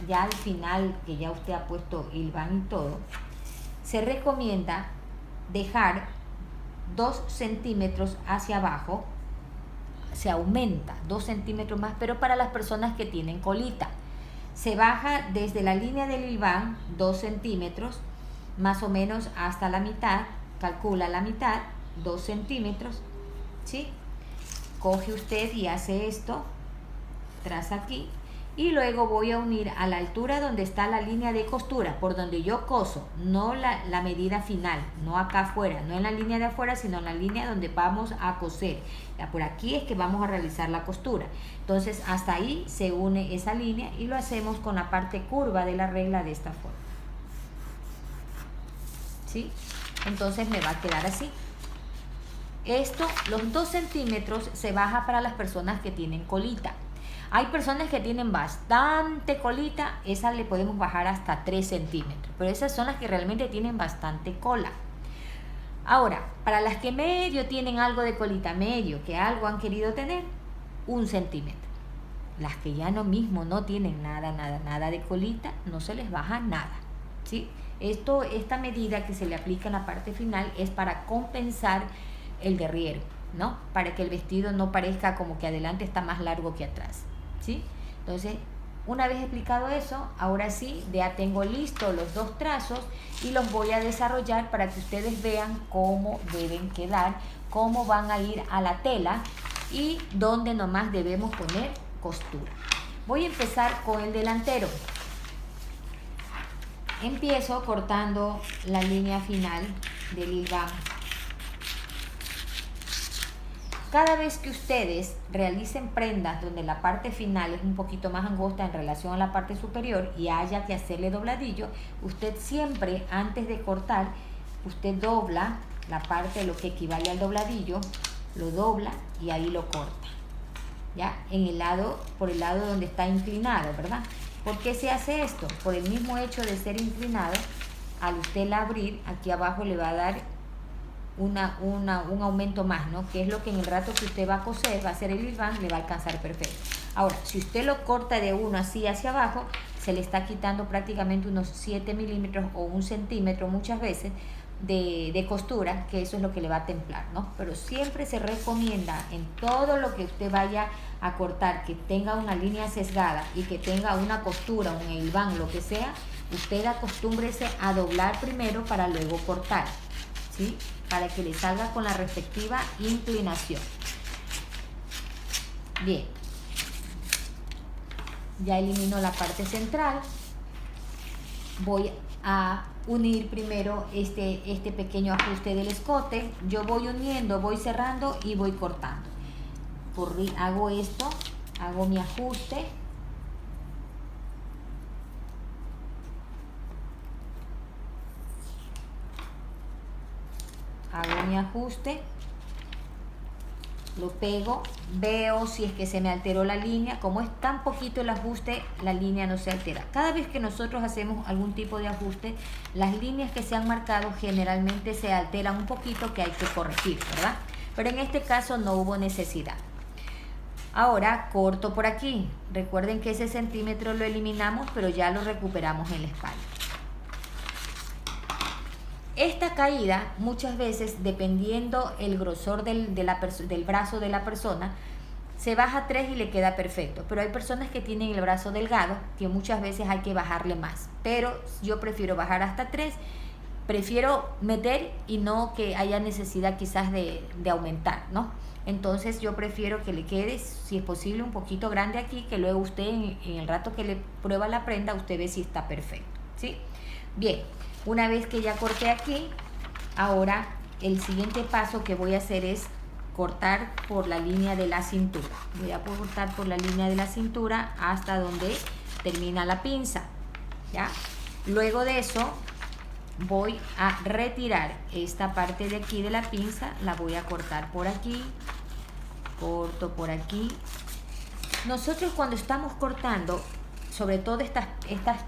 ya al final que ya usted ha puesto hilván y todo, se recomienda dejar 2 centímetros hacia abajo, se aumenta 2 centímetros más, pero para las personas que tienen colita. Se baja desde la línea del hilván 2 centímetros, más o menos hasta la mitad, calcula la mitad, 2 centímetros, ¿sí? Coge usted y hace esto, traza aquí, y luego voy a unir a la altura donde está la línea de costura, por donde yo coso, no la medida final, no acá afuera, no en la línea de afuera, sino en la línea donde vamos a coser. Ya por aquí es que vamos a realizar la costura. Entonces hasta ahí se une esa línea y lo hacemos con la parte curva de la regla de esta forma, ¿sí? Entonces me va a quedar así. Esto, los 2 centímetros se baja para las personas que tienen colita. Hay personas que tienen bastante colita, esas le podemos bajar hasta 3 centímetros, pero esas son las que realmente tienen bastante cola. Ahora, para las que medio tienen algo de colita, medio, que algo han querido tener, 1 centímetro. Las que ya no tienen nada de colita, no se les baja nada, ¿sí? Esta medida que se le aplica en la parte final es para compensar el derriero, ¿no? Para que el vestido no parezca como que adelante está más largo que atrás, ¿sí? Entonces Una vez explicado eso, ahora sí, ya tengo listos los dos trazos y los voy a desarrollar para que ustedes vean cómo deben quedar, cómo van a ir a la tela y dónde nomás debemos poner costura. Voy a empezar con el delantero. Empiezo cortando la línea final del hilván. Cada vez que ustedes realicen prendas donde la parte final es un poquito más angosta en relación a la parte superior y haya que hacerle dobladillo, usted siempre antes de cortar, usted dobla la parte de lo que equivale al dobladillo, lo dobla y ahí lo corta, ¿ya? Por el lado donde está inclinado, ¿verdad? ¿Por qué se hace esto? Por el mismo hecho de ser inclinado, al usted abrir, aquí abajo le va a dar un aumento más, ¿no? Que es lo que en el rato que usted va a coser, va a hacer el hilván, le va a alcanzar perfecto. Ahora, si usted lo corta de uno así hacia abajo, se le está quitando prácticamente unos 7 milímetros o 1 centímetro muchas veces de costura, que eso es lo que le va a templar, ¿no? Pero siempre se recomienda en todo lo que usted vaya a cortar, que tenga una línea sesgada y que tenga una costura, un hilván, lo que sea, usted acostúmbrese a doblar primero para luego cortar, ¿sí? Para que le salga con la respectiva inclinación. Bien, ya elimino la parte central. Voy a unir primero este pequeño ajuste del escote. Yo voy uniendo, voy cerrando y voy cortando. Hago esto, hago mi ajuste. Hago mi ajuste, lo pego, veo si es que se me alteró la línea. Como es tan poquito el ajuste, la línea no se altera. Cada vez que nosotros hacemos algún tipo de ajuste, las líneas que se han marcado generalmente se alteran un poquito, que hay que corregir, ¿verdad? Pero en este caso no hubo necesidad. Ahora corto por aquí. Recuerden que ese centímetro lo eliminamos, pero ya lo recuperamos en la espalda. Esta caída muchas veces, dependiendo el grosor del brazo de la persona, se baja 3 y le queda perfecto. Pero hay personas que tienen el brazo delgado, que muchas veces hay que bajarle más. Pero yo prefiero bajar hasta 3. Prefiero meter y no que haya necesidad quizás de aumentar, ¿no? Entonces yo prefiero que le quede, si es posible, un poquito grande aquí, que luego usted en el rato que le prueba la prenda, usted ve si está perfecto, ¿sí? Bien. Una vez que ya corté aquí, ahora el siguiente paso que voy a hacer es cortar por la línea de la cintura. Voy a cortar por la línea de la cintura hasta donde termina la pinza, ¿ya? Luego de eso voy a retirar esta parte de aquí de la pinza, la voy a cortar por aquí, corto por aquí. Nosotros cuando estamos cortando, sobre todo estas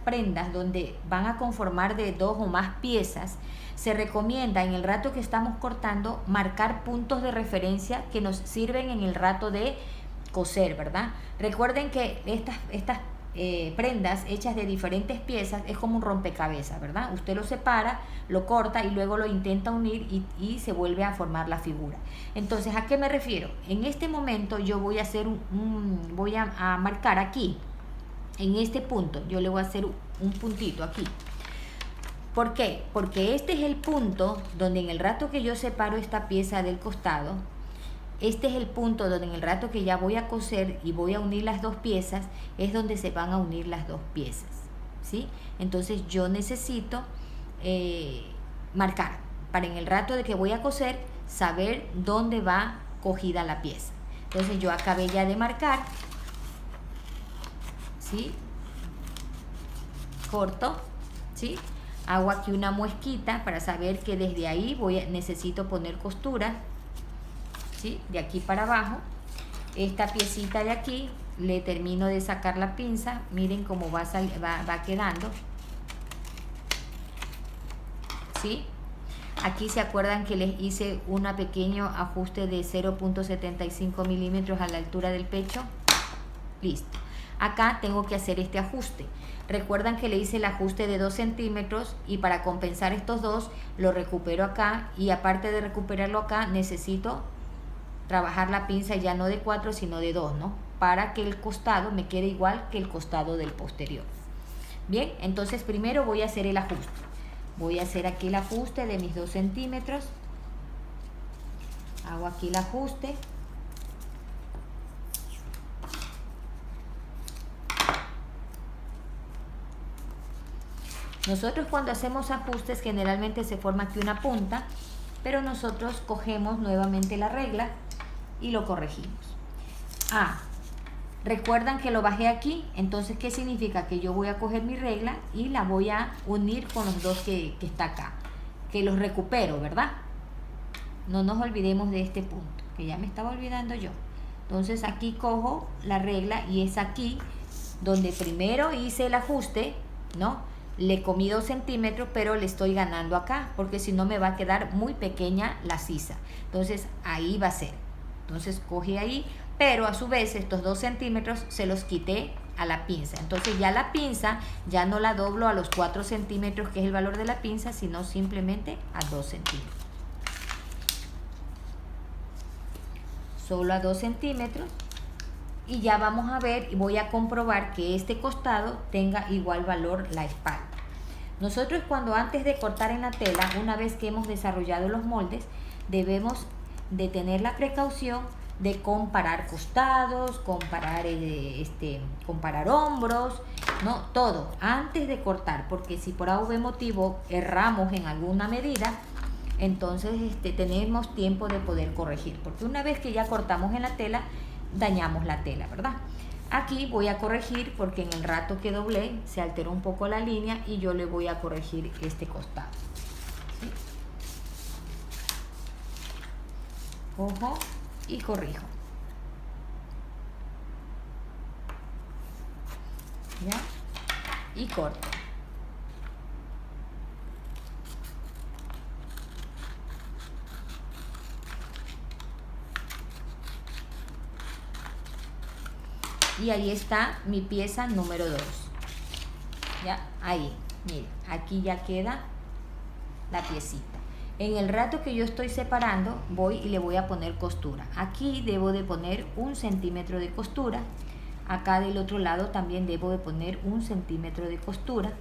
prendas donde van a conformar de 2 o más piezas, se recomienda en el rato que estamos cortando marcar puntos de referencia que nos sirven en el rato de coser, ¿verdad? Recuerden que estas prendas hechas de diferentes piezas es como un rompecabezas, ¿verdad? Usted lo separa, lo corta y luego lo intenta unir y se vuelve a formar la figura. Entonces, ¿a qué me refiero? En este momento yo voy a hacer voy a marcar aquí. En este punto yo le voy a hacer un puntito aquí. ¿Por qué? Porque este es el punto donde en el rato que yo separo esta pieza del costado, este es el punto donde en el rato que ya voy a coser y voy a unir las dos piezas, es donde se van a unir las dos piezas, ¿sí? Entonces yo necesito marcar para en el rato de que voy a coser, saber dónde va cogida la pieza. Entonces yo acabé ya de marcar, ¿sí? Corto, ¿sí? Hago aquí una muesquita para saber que desde ahí necesito poner costura, ¿sí? De aquí para abajo. Esta piecita de aquí le termino de sacar la pinza. Miren cómo va quedando, ¿sí? Aquí se acuerdan que les hice un pequeño ajuste de 0.75 milímetros a la altura del pecho. Listo. Acá tengo que hacer este ajuste. Recuerdan que le hice el ajuste de 2 centímetros y para compensar estos dos lo recupero acá, y aparte de recuperarlo acá necesito trabajar la pinza ya no de 4 sino de 2, ¿no? para que el costado me quede igual que el costado del posterior. Bien, entonces primero voy a hacer el ajuste. Voy a hacer aquí el ajuste de mis 2 centímetros. Hago aquí el ajuste. Nosotros cuando hacemos ajustes generalmente se forma aquí una punta, pero nosotros cogemos nuevamente la regla y lo corregimos. Recuerdan que lo bajé aquí, entonces ¿qué significa? Que yo voy a coger mi regla y la voy a unir con los dos que está acá, que los recupero, ¿verdad? No nos olvidemos de este punto, que ya me estaba olvidando yo. Entonces aquí cojo la regla y es aquí donde primero hice el ajuste, ¿no? Le comí 2 centímetros, pero le estoy ganando acá, porque si no me va a quedar muy pequeña la sisa. Entonces ahí va a ser. Entonces cogí ahí, pero a su vez estos 2 centímetros se los quité a la pinza. Entonces ya la pinza ya no la doblo a los 4 centímetros, que es el valor de la pinza, sino simplemente a 2 centímetros. Solo a 2 centímetros. Y ya vamos a ver y voy a comprobar que este costado tenga igual valor la espalda. Nosotros cuando antes de cortar en la tela, una vez que hemos desarrollado los moldes, debemos de tener la precaución de comparar costados, comparar hombros, ¿no? Todo antes de cortar, porque si por algún motivo erramos en alguna medida, entonces tenemos tiempo de poder corregir, porque una vez que ya cortamos en la tela, dañamos la tela, ¿verdad? Aquí voy a corregir porque en el rato que doblé se alteró un poco la línea y yo le voy a corregir este costado. ¿Sí? Cojo y corrijo. ¿Ya? Y corto. Y ahí está mi pieza número 2. Ya, ahí, miren, aquí ya queda la piecita. En el rato que yo estoy separando, voy y le voy a poner costura. Aquí debo de poner 1 centímetro de costura. Acá del otro lado también debo de poner 1 centímetro de costura.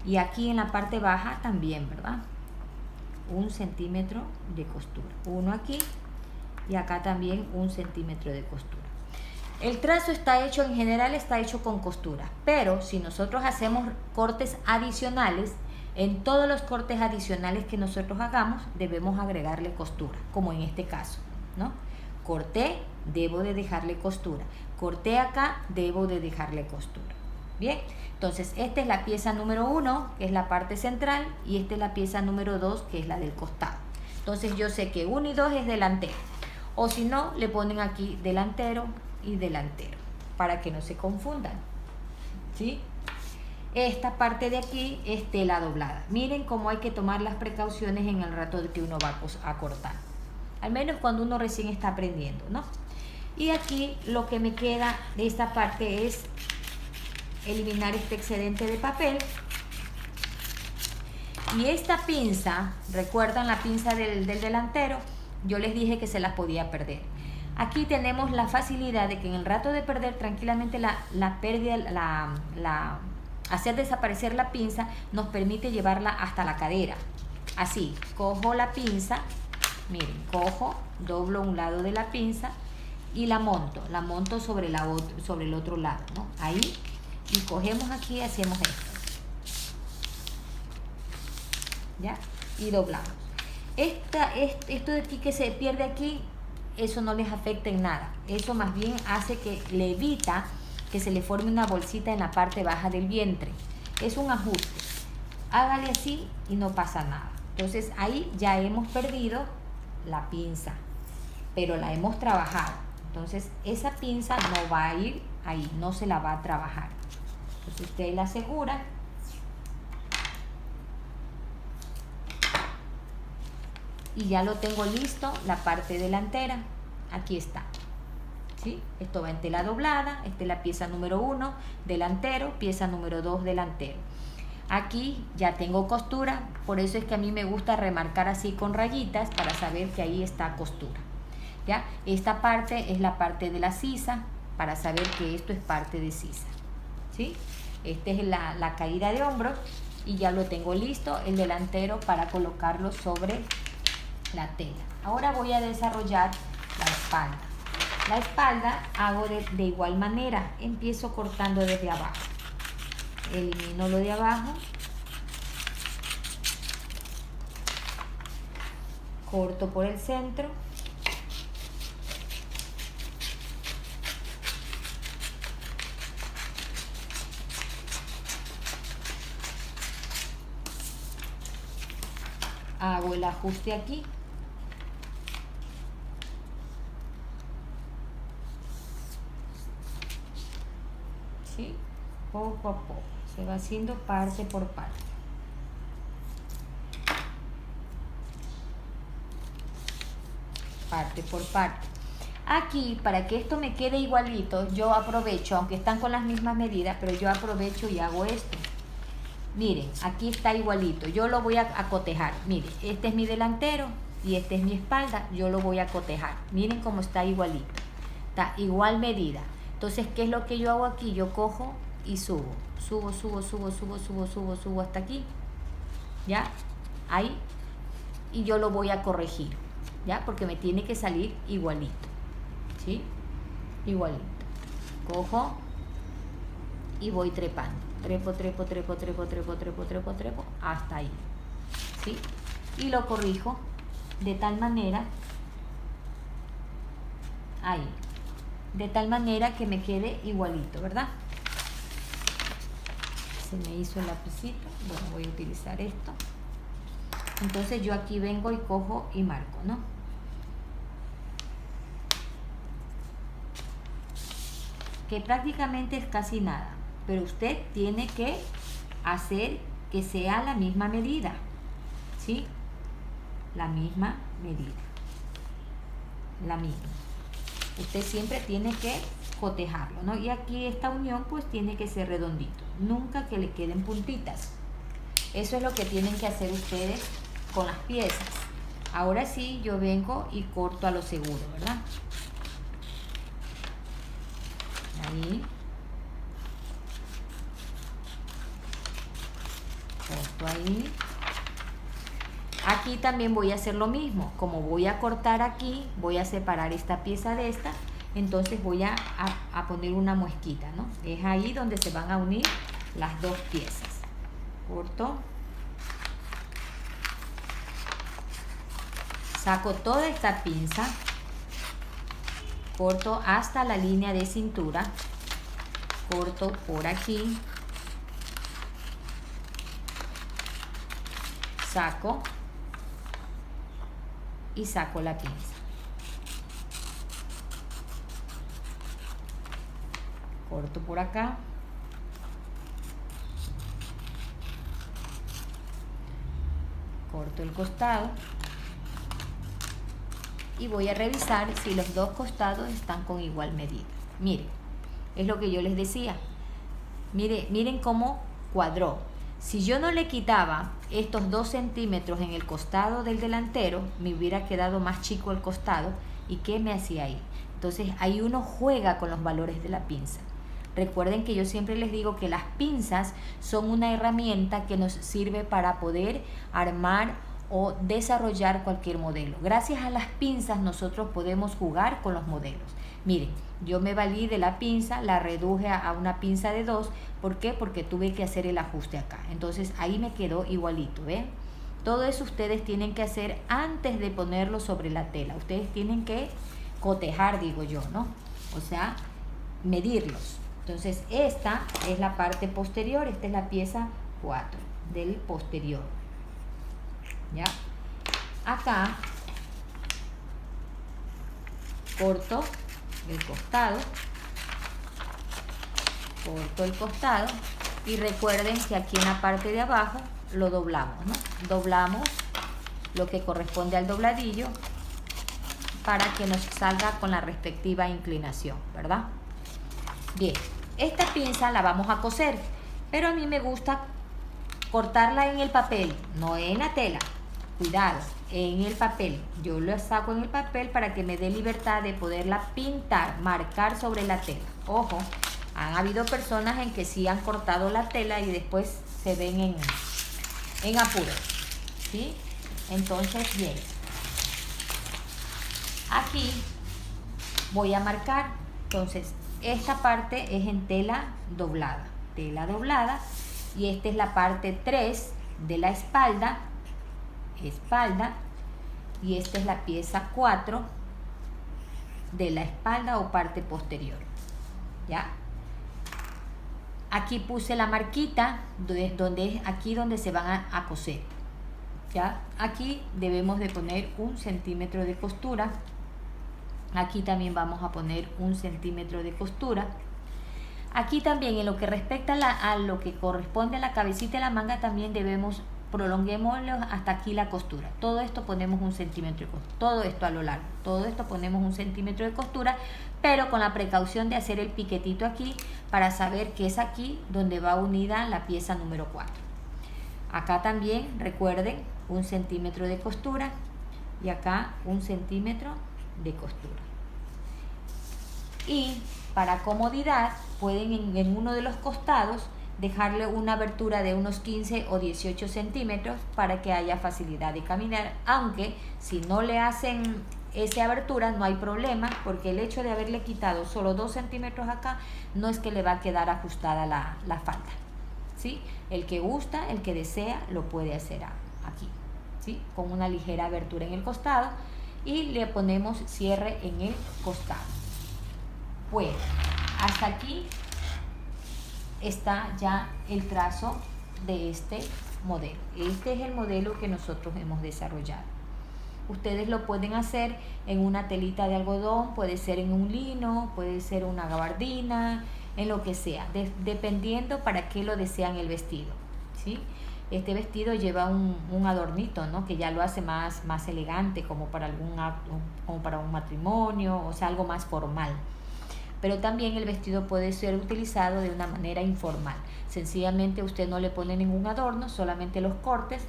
Y aquí en la parte baja también, ¿verdad? 1 centímetro de costura. Uno aquí y acá también 1 centímetro de costura. El trazo está hecho, en general está hecho con costura, pero si nosotros hacemos cortes adicionales, en todos los cortes adicionales que nosotros hagamos, debemos agregarle costura, como en este caso, ¿no? Corté, debo de dejarle costura. Corté acá, debo de dejarle costura. Bien, entonces esta es la pieza número 1, que es la parte central, y esta es la pieza número 2, que es la del costado. Entonces yo sé que 1 y 2 es delantero, o si no, le ponen aquí delantero y delantero, para que no se confundan, ¿sí? Esta parte de aquí es tela doblada. Miren cómo hay que tomar las precauciones en el rato de que uno va a cortar, al menos cuando uno recién está aprendiendo, ¿no? Y aquí lo que me queda de esta parte es eliminar este excedente de papel. Y esta pinza, ¿recuerdan la pinza del delantero? Yo les dije que se las podía perder. Aquí tenemos la facilidad de que en el rato de perder tranquilamente la pérdida, hacer desaparecer la pinza nos permite llevarla hasta la cadera. Así, cojo la pinza, miren, cojo, doblo un lado de la pinza y la monto sobre el otro lado, ¿no? Ahí, y cogemos aquí y hacemos esto. ¿Ya? Y doblamos. Esto de aquí que se pierde aquí, eso no les afecta en nada. Eso más bien hace que le evita que se le forme una bolsita en la parte baja del vientre. Es un ajuste. Hágale así y no pasa nada. Entonces ahí ya hemos perdido la pinza, pero la hemos trabajado. Entonces esa pinza no va a ir ahí, no se la va a trabajar. Entonces usted la asegura. Y ya lo tengo listo, la parte delantera, aquí está, ¿sí? Esto va en tela doblada, esta es la pieza número 1, delantero, pieza número 2, delantero. Aquí ya tengo costura, por eso es que a mí me gusta remarcar así con rayitas para saber que ahí está costura, ¿ya? Esta parte es la parte de la sisa, para saber que esto es parte de sisa, ¿sí? Esta es la caída de hombros y ya lo tengo listo, el delantero, para colocarlo sobre la tela. Ahora voy a desarrollar la espalda. La espalda hago de igual manera, empiezo cortando desde abajo, elimino lo de abajo, corto por el centro, hago el ajuste aquí, ¿sí? Poco a poco se va haciendo parte por parte. Parte por parte. Aquí, para que esto me quede igualito, yo aprovecho, aunque están con las mismas medidas, pero yo aprovecho y hago esto. Miren, aquí está igualito, yo lo voy a cotejar. Miren, este es mi delantero y este es mi espalda, yo lo voy a cotejar. Miren cómo está igualito, está igual medida. Entonces, ¿qué es lo que yo hago aquí? Yo cojo y subo hasta aquí, ¿ya? Ahí, y yo lo voy a corregir, ¿ya? Porque me tiene que salir igualito, ¿sí? Igualito. Cojo y voy trepando. Trepo, hasta ahí, ¿sí? Y lo corrijo de tal manera, ahí, de tal manera que me quede igualito, ¿verdad? Se me hizo el lapicito, bueno, voy a utilizar esto. Entonces yo aquí vengo y cojo y marco, ¿no? Que prácticamente es casi nada, pero usted tiene que hacer que sea la misma medida, ¿sí? La misma medida, la misma. Usted siempre tiene que cotejarlo, ¿no? Y aquí esta unión pues tiene que ser redondito, nunca que le queden puntitas. Eso es lo que tienen que hacer ustedes con las piezas. Ahora sí, yo vengo y corto a lo seguro, ¿verdad? Ahí. Corto ahí. Aquí también voy a hacer lo mismo. Como voy a cortar aquí, voy a separar esta pieza de esta. Entonces voy a poner una muesquita, ¿no? Es ahí donde se van a unir las dos piezas. Corto. Saco toda esta pinza. Corto hasta la línea de cintura. Corto por aquí. Saco. Y saco la pinza. Corto por acá. Corto el costado. Y voy a revisar si los dos costados están con igual medida. Miren, es lo que yo les decía. Miren cómo cuadró. Si yo no le quitaba estos 2 centímetros en el costado del delantero, me hubiera quedado más chico el costado. ¿Y qué me hacía ahí? Entonces ahí uno juega con los valores de la pinza. Recuerden que yo siempre les digo que las pinzas son una herramienta que nos sirve para poder armar o desarrollar cualquier modelo. Gracias a las pinzas nosotros podemos jugar con los modelos. Miren, yo me valí de la pinza, la reduje a una pinza de 2. ¿Por qué? Porque tuve que hacer el ajuste acá. Entonces ahí me quedó igualito, ¿ven? Todo eso ustedes tienen que hacer antes de ponerlo sobre la tela. Ustedes tienen que cotejar, digo yo, ¿no? O sea, medirlos. Entonces esta es la parte posterior, esta es la pieza 4 del posterior. ¿Ya? Acá corto el costado, y recuerden que aquí en la parte de abajo lo doblamos, ¿no? Doblamos lo que corresponde al dobladillo para que nos salga con la respectiva inclinación, ¿verdad? Bien, esta pinza la vamos a coser, pero a mí me gusta cortarla en el papel, no en la tela. Cuidado, en el papel. Yo lo saco en el papel para que me dé libertad de poderla pintar, marcar sobre la tela. Ojo, han habido personas en que sí han cortado la tela y después se ven en apuros, ¿sí? Entonces, bien, aquí voy a marcar. Entonces, esta parte es en tela doblada, y esta es la parte 3 de la espalda, y esta es la pieza 4 de la espalda o parte posterior, ¿ya? Aquí puse la marquita donde es aquí donde se van a coser, ¿ya? Aquí debemos de poner 1 centímetro de costura. Aquí también vamos a poner 1 centímetro de costura. Aquí también, en lo que respecta a lo que corresponde a la cabecita de la manga, también prolonguémoslo hasta aquí la costura. Todo esto ponemos 1 centímetro de costura, todo esto a lo largo, todo esto ponemos 1 centímetro de costura, pero con la precaución de hacer el piquetito aquí para saber que es aquí donde va unida la pieza número 4. Acá también, recuerden, 1 centímetro de costura y acá 1 centímetro de costura. Y para comodidad pueden en uno de los costados dejarle una abertura de unos 15 o 18 centímetros para que haya facilidad de caminar, aunque si no le hacen esa abertura no hay problema, porque el hecho de haberle quitado solo 2 centímetros acá no es que le va a quedar ajustada la falda, ¿sí? El que gusta, el que desea, lo puede hacer aquí, ¿sí? Con una ligera abertura en el costado y le ponemos cierre en el costado. Pues hasta aquí está ya el trazo de este modelo. Este es el modelo que nosotros hemos desarrollado. Ustedes lo pueden hacer en una telita de algodón, puede ser en un lino, puede ser una gabardina, en lo que sea, dependiendo para qué lo desean el vestido, ¿sí? Este vestido lleva un adornito, ¿no? Que ya lo hace más elegante, como para algún acto, como para un matrimonio, o sea, algo más formal. Pero también el vestido puede ser utilizado de una manera informal. Sencillamente usted no le pone ningún adorno, solamente los cortes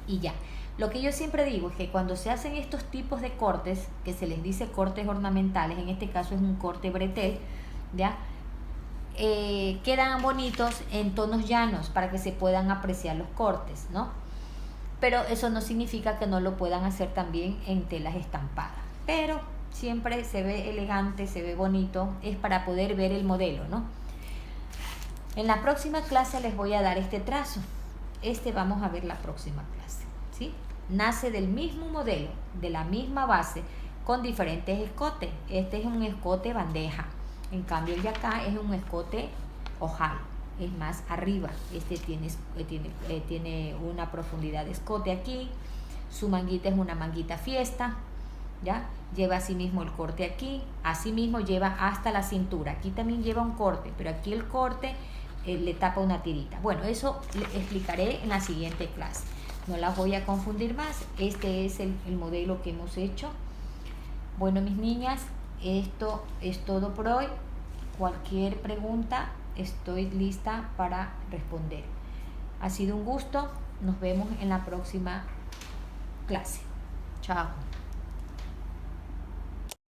y ya. Lo que yo siempre digo es que cuando se hacen estos tipos de cortes, que se les dice cortes ornamentales, en este caso es un corte bretel, ¿ya? Quedan bonitos en tonos llanos para que se puedan apreciar los cortes, ¿no? Pero eso no significa que no lo puedan hacer también en telas estampadas. Pero siempre se ve elegante, se ve bonito, es para poder ver el modelo, ¿no? En la próxima clase les voy a dar este trazo. Vamos a ver la próxima clase, ¿sí? Nace del mismo modelo, de la misma base, con diferentes escotes. Este es un escote bandeja. En cambio el de acá es un escote ojal, es más arriba. Este tiene una profundidad de escote aquí. Su manguita es una manguita fiesta, ¿ya? Lleva asimismo el corte aquí, asimismo lleva hasta la cintura. Aquí también lleva un corte, pero aquí el corte le tapa una tirita. Bueno, eso le explicaré en la siguiente clase. No las voy a confundir más. Este es el modelo que hemos hecho. Bueno, mis niñas, esto es todo por hoy. Cualquier pregunta, estoy lista para responder. Ha sido un gusto. Nos vemos en la próxima clase. Chao.